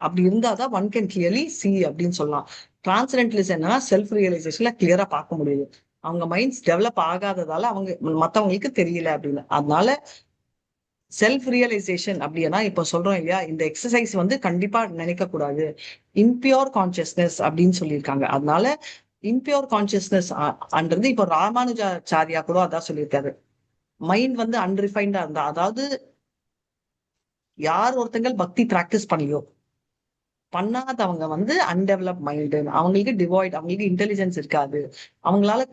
அப்படி இருந்தாதான் ஒன் கேன் கிளியர்லி சி அப்படின்னு சொல்லலாம். டிரான்சென்டலிசம் என்னன்னா செல்ஃப் ரியலைசேஷன்ல கிளியரா பார்க்க முடியுது. அவங்க மைண்ட்ஸ் டெவலப் ஆகாததால அவங்க மத்தவங்களுக்கு தெரியல அப்படின்னு. அதனால செல்ஃப் ரியலைசேஷன் அப்படின்னா இப்ப சொல்றோம் இல்லையா, இந்த எக்ஸசைஸ் வந்து கண்டிப்பா நினைக்க கூடாது. இம்பியூர் கான்சியஸ்னஸ் அப்படின்னு சொல்லியிருக்காங்க. அதனால இம்பியூர் கான்சியஸ்னஸ் அன்றது இப்ப ராமானுஜாச்சாரியா கூட அதான் சொல்லியிருக்காரு. மைண்ட் வந்து அன்ரிஃபைண்டா இருந்தா, அதாவது யார் ஒருத்தங்கள் பக்தி பிராக்டிஸ் பண்ணலையோ பண்ணாதவங்க வந்து அன்டெவலப் மைண்டு, அவங்களுக்கு டிவாய்ட், அவங்களுக்கு இன்டெலிஜென்ஸ் இருக்காது, அவங்களால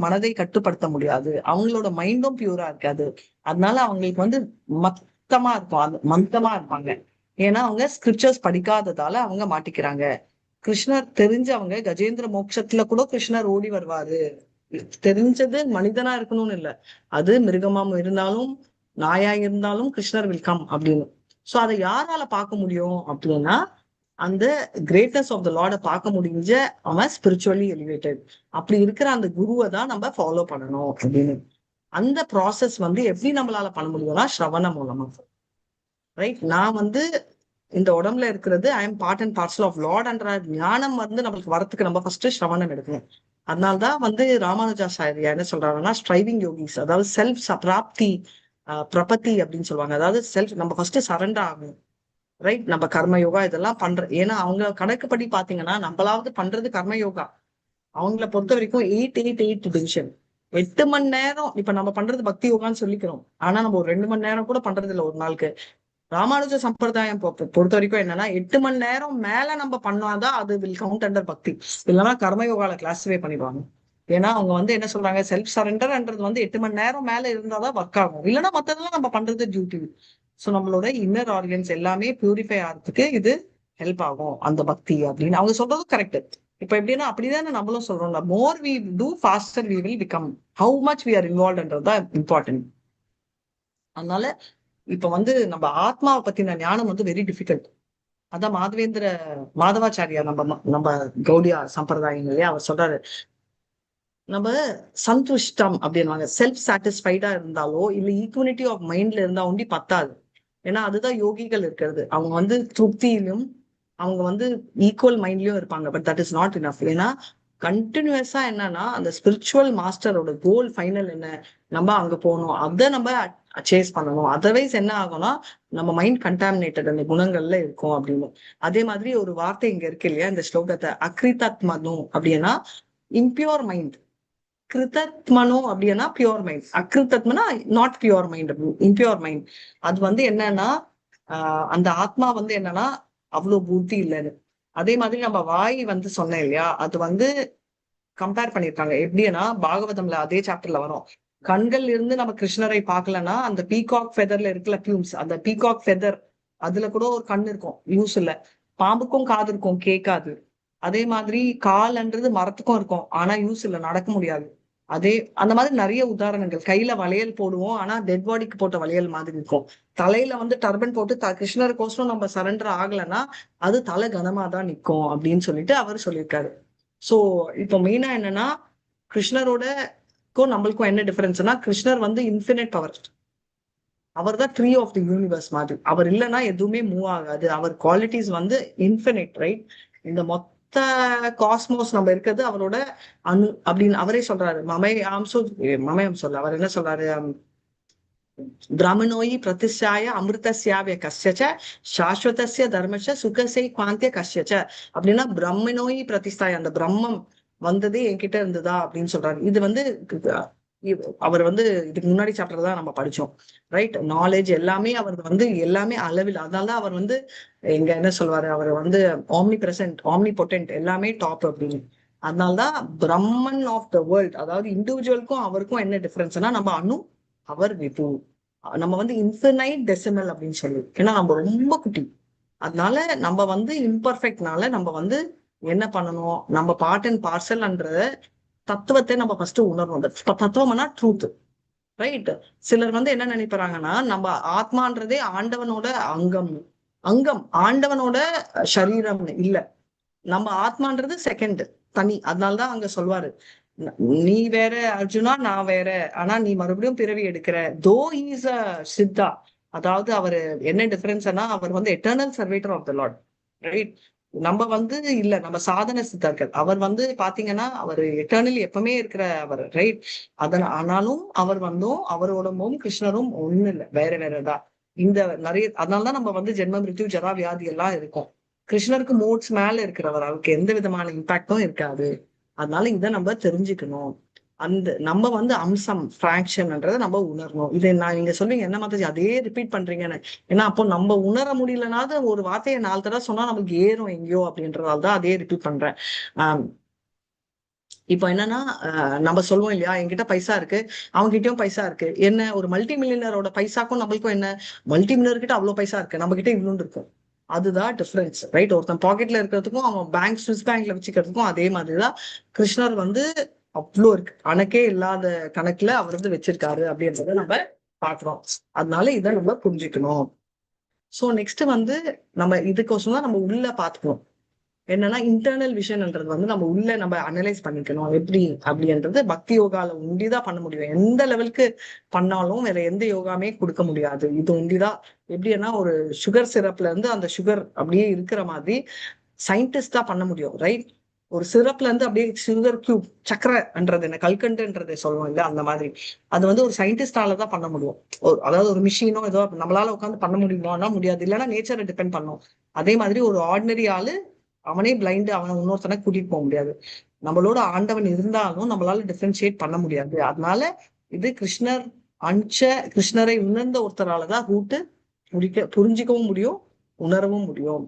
மனதை கட்டுப்படுத்த முடியாது, அவங்களோட மைண்டும் பியூரா இருக்காது. அதனால அவங்களுக்கு வந்து மத்தமா இருக்கும், மந்தமா இருப்பாங்க. ஏன்னா அவங்க ஸ்கிரிப்சர்ஸ் படிக்காததால அவங்க மாட்டிக்கிறாங்க. கிருஷ்ணர் தெரிஞ்சவங்க கஜேந்திர மோட்சத்துல கூட கிருஷ்ணர் ஓடி வருவாரு. தெரிஞ்சது மனிதனா இருக்கணும்னு இல்ல, அது மிருகமா இருந்தாலும் நாயா இருந்தாலும் கிருஷ்ணர் வில் கம் அப்படின்னு. சோ அதை யாரால பார்க்க முடியும் அப்படின்னா அந்த கிரேட்னஸ் ஆஃப் த லார்ட பார்க்க முடிஞ்ச அவன் ஸ்பிரிச்சுவலி எலிவேட்டட். அப்படி இருக்கிற அந்த குருவை தான் நம்ம ஃபாலோ பண்ணணும் அப்படின்னு. அந்த ப்ராசஸ் வந்து எப்படி நம்மளால பண்ண முடியும்னா ஸ்ரவண மூலமா. ரைட். நான் வந்து இந்த உடம்புல இருக்கிறது I am part and parcel of Lord என்ற ஞானம் வந்து நம்மளுக்கு வரத்துக்கு நம்ம ஃபர்ஸ்ட் ஸ்ரவணம் எடுக்கணும். அதனால்தான் வந்து ராமானுஜாச்சாரியா என்ன சொல்றாங்கன்னா ஸ்ட்ரைவிங் யோகிஸ், அதாவது செல்ஃப் பிராப்தி பிரபத்தி அப்படின்னு சொல்லுவாங்க. அதாவது செல்ஃப் நம்ம ஃபர்ஸ்ட் சரண்டர் ஆகணும். ரைட். நம்ம கர்ம யோகா இதெல்லாம் ஏன்னா அவங்க கணக்குப்படி பாத்தீங்கன்னா நம்மளாவது பண்றது கர்ம யோகா. அவங்கள பொறுத்த வரைக்கும் 8 டிவிஷன் 8 மணி நேரம். இப்ப நம்ம பண்றது பக்தி யோகான்னு சொல்லிக்கிறோம், ஆனா நம்ம ஒரு 2 மணி நேரம் கூட பண்றது இல்லை ஒரு நாளுக்கு. ராமானுஜ சம்பிரதாயம் பொறுத்த வரைக்கும் என்னன்னா 8 மணி நேரம் மேல நம்ம பண்ணாதான் அது வில் கவுண்ட் அண்டர் பக்தி. இல்லைன்னா கர்மயோகால கிளாஸிஃபை பண்ணிடுவாங்க. ஏன்னா அவங்க வந்து என்ன சொல்றாங்க, செல்ஃப் சரண்டர்ன்றது வந்து 8 மணி நேரம் மேல இருந்தாதான் ஒர்க் ஆகும். இல்லைன்னா மத்ததெல்லாம் நம்ம பண்றது டியூட்டி. சோ நம்மளோட இன்னர் ஆர்கன்ஸ் எல்லாமே பியூரிஃபை ஆகிறதுக்கு இது ஹெல்ப் ஆகும் அந்த பக்தி அப்படின்னு அவங்க சொல்றதும் கரெக்ட். இப்ப எப்படின்னா அப்படிதானே நம்மளும் சொல்றோம், more we do faster we will become. How much we are இன்வால்வ்ன்றதுதான் இம்பார்ட்டன்ட். அதனால இப்ப வந்து நம்ம ஆத்மாவை பத்தின ஞானம் வந்து வெரி டிஃபிகல்ட். அதான் மாதவாச்சாரியா நம்ம கௌடியா சம்பிரதாயம் இல்லையா, அவர் சொல்றாரு நம்ம சந்துஷ்டம் அப்படின்வாங்க. செல்ஃப் சாட்டிஸ்ஃபைடா இருந்தாலோ இல்ல ஈக்குவலிட்டி ஆஃப் மைண்ட்ல இருந்தா ஒண்டி பத்தாது. ஏன்னா அதுதான் யோகிகள் இருக்கிறது. அவங்க வந்து திருப்தியிலும் அவங்க வந்து ஈக்குவல் மைண்ட்லயும் இருப்பாங்க. But that is not enough. ஏன்னா கண்டினியூஸா என்னன்னா அந்த ஸ்பிரிச்சுவல் மாஸ்டரோட கோல் ஃபைனல் என்ன, நம்ம அங்க போகணும், அதை நம்ம சேஸ் பண்ணணும். அதர்வைஸ் என்ன ஆகும்னா நம்ம மைண்ட் கண்டாமினேட்டட் அந்த குணங்கள்ல இருக்கும் அப்படின்னு. அதே மாதிரி ஒரு வார்த்தை இங்க இருக்கு இல்லையா இந்த ஸ்லோகத்தை, அக்ரிதத்மனு அப்படின்னா இம்பியூர் மைண்ட், கிருதத்மனு அப்படின்னா பியூர் மைண்ட், அக்ரிதத்மனா not pure mind, impure mind. அது வந்து என்னன்னா அந்த ஆத்மா வந்து என்னன்னா அவ்வளவு புத்தி இல்லைன்னு. அதே மாதிரி நம்ம வாய் வந்து சொன்னேன் இல்லையா, அது வந்து கம்பேர் பண்ணிருக்காங்க எப்படின்னா பாகவதம்ல அதே சாப்டர்ல வரும். கண்கள் இருந்து நம்ம கிருஷ்ணரை பார்க்கலன்னா அந்த பீகாக் ஃபெதர்ல இருக்குல்ல பியூம்ஸ், அந்த பீகாக் ஃபெதர் அதுல கூட ஒரு கண் இருக்கும், யூஸ் இல்ல. பாம்புக்கும் காது இருக்கும், கேட்காது. அதே மாதிரி கால்ன்றது மரத்துக்கும் இருக்கும், ஆனா யூஸ் இல்ல, நடக்க முடியாது. அதே அந்த மாதிரி நிறைய உதாரணங்கள். கையில வளையல் போடுவோம், ஆனா டெட் பாடிக்கு போட்ட வளையல் மாதிரி இருக்கும். தலையில வந்து டர்பன் போட்டு கிருஷ்ணருக்கோசரம் நம்ம சரண்டர் ஆகலைன்னா அது தலை கனமா தான் நிற்கும் அப்படின்னு சொல்லிட்டு அவர் சொல்லியிருக்காரு. சோ இப்போ மெயினா என்னன்னா கிருஷ்ணரோடக்கும் நம்மளுக்கும் என்ன டிஃபரன்ஸ்னா, கிருஷ்ணர் வந்து இன்ஃபினிட் பவர், அவர் தான் ட்ரீ ஆஃப் தி யூனிவர்ஸ் மாதிரி. அவர் இல்லைன்னா எதுவுமே மூவ் ஆகாது. அவர் குவாலிட்டிஸ் வந்து இன்ஃபினிட், ரைட்? இந்த மொத்த காஸ்மோஸ் நம்ம இருக்கிறது அவரோட அணு அப்படின்னு அவரே சொல்றாரு. மமயம் சொல்ல அவர் என்ன சொல்றாரு, பிராமணோயி பிரதிஷ்டாய அமிர்தஸ்யாவிய கஷ்யச்ச சாஸ்வதஸ்ய தர்மச்ச சுகசை குவாந்திய கஷ்யச்ச அப்படின்னா பிரம்மனோயி பிரதிஷ்டாய, அந்த பிரம்மம் வந்ததே என்கிட்ட இருந்ததா அப்படின்னு சொல்றாரு. இது வந்து அவர் வந்து இதுக்கு முன்னாடி சாப்டர் தான் நம்ம படிச்சோம், ரைட்? நாலேஜ் எல்லாமே அவர் வந்து எல்லாமே அளவில். அதனாலதான் அவர் வந்து எங்க என்ன சொல்வாரு, அவர் வந்து ஆம்னி பிரசன்ட், ஆம்னி பொட்டன்ட், எல்லாமே டாப் அப்படின்னு. அதனால்தான் பிரம்மன் ஆஃப் த வேர்ல்ட். அதாவது இண்டிவிஜுவலுக்கும் அவருக்கும் என்ன டிஃபரன்ஸ்னா, நம்ம அணு, அவர் விபு. நம்ம வந்து இன்ஃபினைட் டெசிமல் அப்படின்னு சொல்லி, ஏன்னா நம்ம ரொம்ப குட்டி. அதனால நம்ம வந்து இம்பர்ஃபெக்ட்னால நம்ம வந்து என்ன பண்ணணும், நம்ம பார்ட் அண்ட் பார்சல்ன்ற தத்துவத்தை நம்ம ஃபர்ஸ்ட் உணரணும். தத்துவம்னா ட்ரூத், ரைட்? சிலர் வந்து என்ன நினைப்பாங்கன்னா, நம்ம ஆத்மான்றதே ஆண்டவனோட அங்கம் ஆண்டவனோட சரீரம் இல்ல, நம்ம ஆத்மான்றது செகண்ட், தனி. அதனாலதான் அங்க சொல்வாரு, நீ வேற அர்ஜுனா, நான் வேற, ஆனா நீ மறுபடியும் பிறவி எடுக்கிற. தோ இஸ் அ சித்தா, அதாவது அவரு என்ன டிஃபரன்ஸ்னா அவர் வந்து eternal servitor of the Lord, right? நம்ம வந்து இல்ல, நம்ம சாதன சித்தர்கள். அவர் வந்து பாத்தீங்கன்னா அவர் எட்டர்னலி எப்பவுமே இருக்கிற அவர், ரைட்? ஆனாலும் அவர் வந்தும் அவரோடமும் கிருஷ்ணரும் ஒண்ணு இல்லை, வேற வேறதான். இந்த நிறைய அதனாலதான் நம்ம வந்து ஜென்ம மிருத்யு ஜரா வியாதி எல்லாம் இருக்கும். கிருஷ்ணருக்கு மோட்ஸ் மேல இருக்கிறவர், அவருக்கு எந்த விதமான இம்பாக்டும் இருக்காது. அதனால இதை நம்ம தெரிஞ்சுக்கணும். அந்த நம்ம வந்து அம்சம் ஃபிராக்ஷன்ன்றதை நம்ம உணரணும். இதை நான் நீங்க சொல்லுவீங்க என்ன மாதிரி அதே ரிப்பீட் பண்றீங்கன்னு. ஏன்னா அப்போ நம்ம உணர முடியலனாத ஒரு வார்த்தையை 4 தடவை சொன்னா நமக்கு ஏறும் எங்கேயோ அப்படின்றதால்தான் அதே ரிப்பீட் பண்றேன். இப்போ என்னன்னா நம்ம சொல்லுவோம் இல்லையா, என்கிட்ட பைசா இருக்கு, அவங்ககிட்டயும் பைசா இருக்கு. என்ன ஒரு மல்டி மில்லியனரோட பைசாக்கும் நம்மளுக்கும் என்ன, மல்டி மில்லியனர் கிட்ட அவ்வளவு பைசா இருக்கு, நம்ம கிட்ட இவ்வளவு இருக்கும். அதுதான் டிஃபரன்ஸ், ரைட்? ஒருத்தன் பாக்கெட்ல இருக்கிறதுக்கும் அவன் ஸ்விஸ் பேங்க்ல வச்சுக்கிறதுக்கும் அதே மாதிரிதான் கிருஷ்ணர் வந்து அவ்வளோ இருக்கு, கணக்கே இல்லாத கணக்குல அவர் வந்து வச்சிருக்காரு அப்படின்றத நம்ம பாக்குறோம். அதனால இதை நம்ம புரிஞ்சுக்கணும். சோ நெக்ஸ்ட் வந்து நம்ம இதுக்கோசம் தான் நம்ம உள்ள பாத்துக்கணும். என்னன்னா இன்டர்னல் விஷன்ன்றது வந்து நம்ம உள்ள நம்ம அனலைஸ் பண்ணிக்கணும் எப்படி அப்படின்றது பக்தி யோகால உண்டிதான் பண்ண முடியும். எந்த லெவலுக்கு பண்ணாலும் வேற எந்த யோகாமே கொடுக்க முடியாது, இது உண்டிதான். எப்படின்னா ஒரு சுகர் சிரப்ல இருந்து அந்த சுகர் அப்படியே இருக்கிற மாதிரி சயின்டிஸ்டா பண்ண முடியும், ரைட்? ஒரு சிரப்ல இருந்து அப்படியே சுகர் கியூப் சக்கரைன்றது என்ன, கல்கண்டுன்றதை சொல்லுவோம் இல்ல, அந்த மாதிரி அது வந்து ஒரு சயின்டிஸ்டால தான் பண்ண முடியும். அதாவது ஒரு மிஷினோ ஏதோ நம்மளால உட்காந்து பண்ண முடியுமானா முடியாது, இல்லைன்னா நேச்சரை டிபெண்ட் பண்ணும். அதே மாதிரி ஒரு ஆர்டினரி ஆளு அவனே பிளைண்டு, அவனை இன்னொருத்தனை கூட்டிட்டு போக முடியாது. நம்மளோட ஆண்டவன் இருந்தாலும் நம்மளால டிஃபரன்ஷியேட் பண்ண முடியாது. அதனால இது கிருஷ்ணரை உணர்ந்த ஒருத்தராலதான் ரூட்டு புரிஞ்சிக்கவும் முடியும், உணரவும் முடியும்.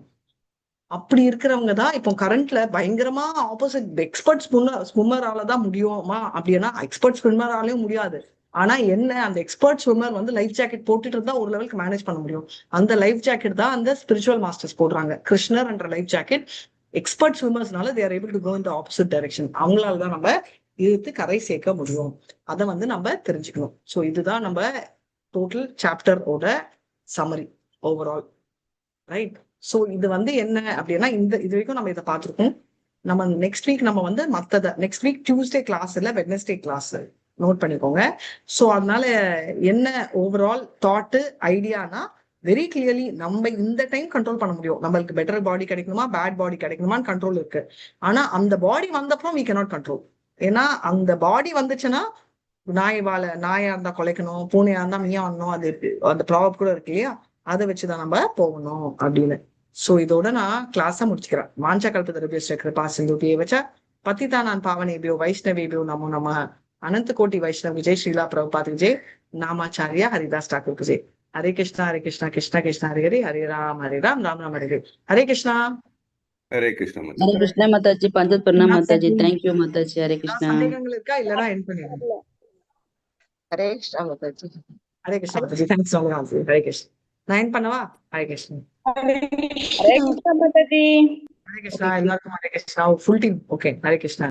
அப்படி இருக்கிறவங்க தான் இப்போ கரண்ட்ல பயங்கரமா ஆப்போசிட் எக்ஸ்பர்ட் ஸ்விம்மராலதான் முடியுமா அப்படின்னா, எக்ஸ்பர்ட் ஸ்விம்மராலையும் முடியாது. ஆனா என்ன, அந்த எக்ஸ்பர்ட் ஸ்விம்மர் வந்து லைஃப் ஜாக்கெட் போட்டுட்டு இருந்தா ஒரு லெவலுக்கு மேனேஜ் பண்ண முடியும். அந்த லைஃப் ஜாக்கெட் தான் அந்த ஸ்பிரிச்சுவல் மாஸ்டர்ஸ் போடுறாங்க. கிருஷ்ணர் என்ற லைஃப் ஜாக்கெட் எக்ஸ்பர்ட் ஸ்விம்மர்ஸ்னால they are able to go in the opposite direction. அவங்களால தான் நம்ம இழுத்து கரை சேர்க்க முடியும். அதை வந்து நம்ம தெரிஞ்சுக்கணும். ஸோ இதுதான் நம்ம டோட்டல் சாப்டரோட சம்மரி ஓவரால், ரைட்? சோ இது வந்து என்ன அப்படின்னா, இது வரைக்கும் நம்ம இதை பார்த்துருக்கோம். நம்ம நெக்ஸ்ட் வீக் நம்ம வந்து நெக்ஸ்ட் வீக் டியூஸ்டே கிளாஸ் இல்ல வெட்னஸ்டே கிளாஸ் நோட் பண்ணிக்கோங்க. சோ அதனால என்ன ஓவரால் தாட்டு ஐடியானா, வெரி கிளியர்லி நம்ம இந்த டைம் கண்ட்ரோல் பண்ண முடியும். நம்மளுக்கு பெட்டர் பாடி கிடைக்கணுமா, பேட் பாடி கிடைக்கணுமான்னு கண்ட்ரோல் இருக்கு. ஆனா அந்த பாடி வந்தப்பறம் we cannot control. ஏன்னா அந்த பாடி வந்துச்சுன்னா நாயா இருந்தா குலைக்கணும், பூனையா இருந்தா மியா வரணும், அது அந்த ப்ராப்ளம் கூட இருக்கு இல்லையா, அதை வச்சுதான் நம்ம போகணும் அப்படின்னு. சோ இதோட நான் கிளாஸ முடிச்சுக்கிறேன். வாஞ்சா கல்பதருபியஸ்ய கிருபா சிந்துபியே வச்ச பतितानां पावनेभ्यो वैष्णवेभ्यो नमो नमः. अनंत कोटि वैष्णव विजय श्रीला प्रभुपाद विजय नामाचार्य हरिदास ठाकुर विजय. हरे कृष्णा कृष्णा कृष्णा हरे हरे, हरे राम राम राम हरे हरे. हरे कृष्णा ஹரே கிருஷ்ணா மாதாஜி. பஞ்சத் பிரணாம் மாதாஜி. தேங்க்யூ மாதாஜி. ஹரே கிருஷ்ணா. சந்தேகங்கள் இருக்கா? இல்லனா எண்ட் பண்ணிடுங்க. Hare Krishna Mataji. Hare Krishna Mataji. Thanks so much. Hare Krishna. நான் எண்ட் பண்ணவா? ஹரே கிருஷ்ணா. ஹரே கிருஷ்ணா மாதாஜி. ஹரே கிருஷ்ணா. எல்லாருக்கும் Hare Krishna. Full team. Okay. Hare Krishna.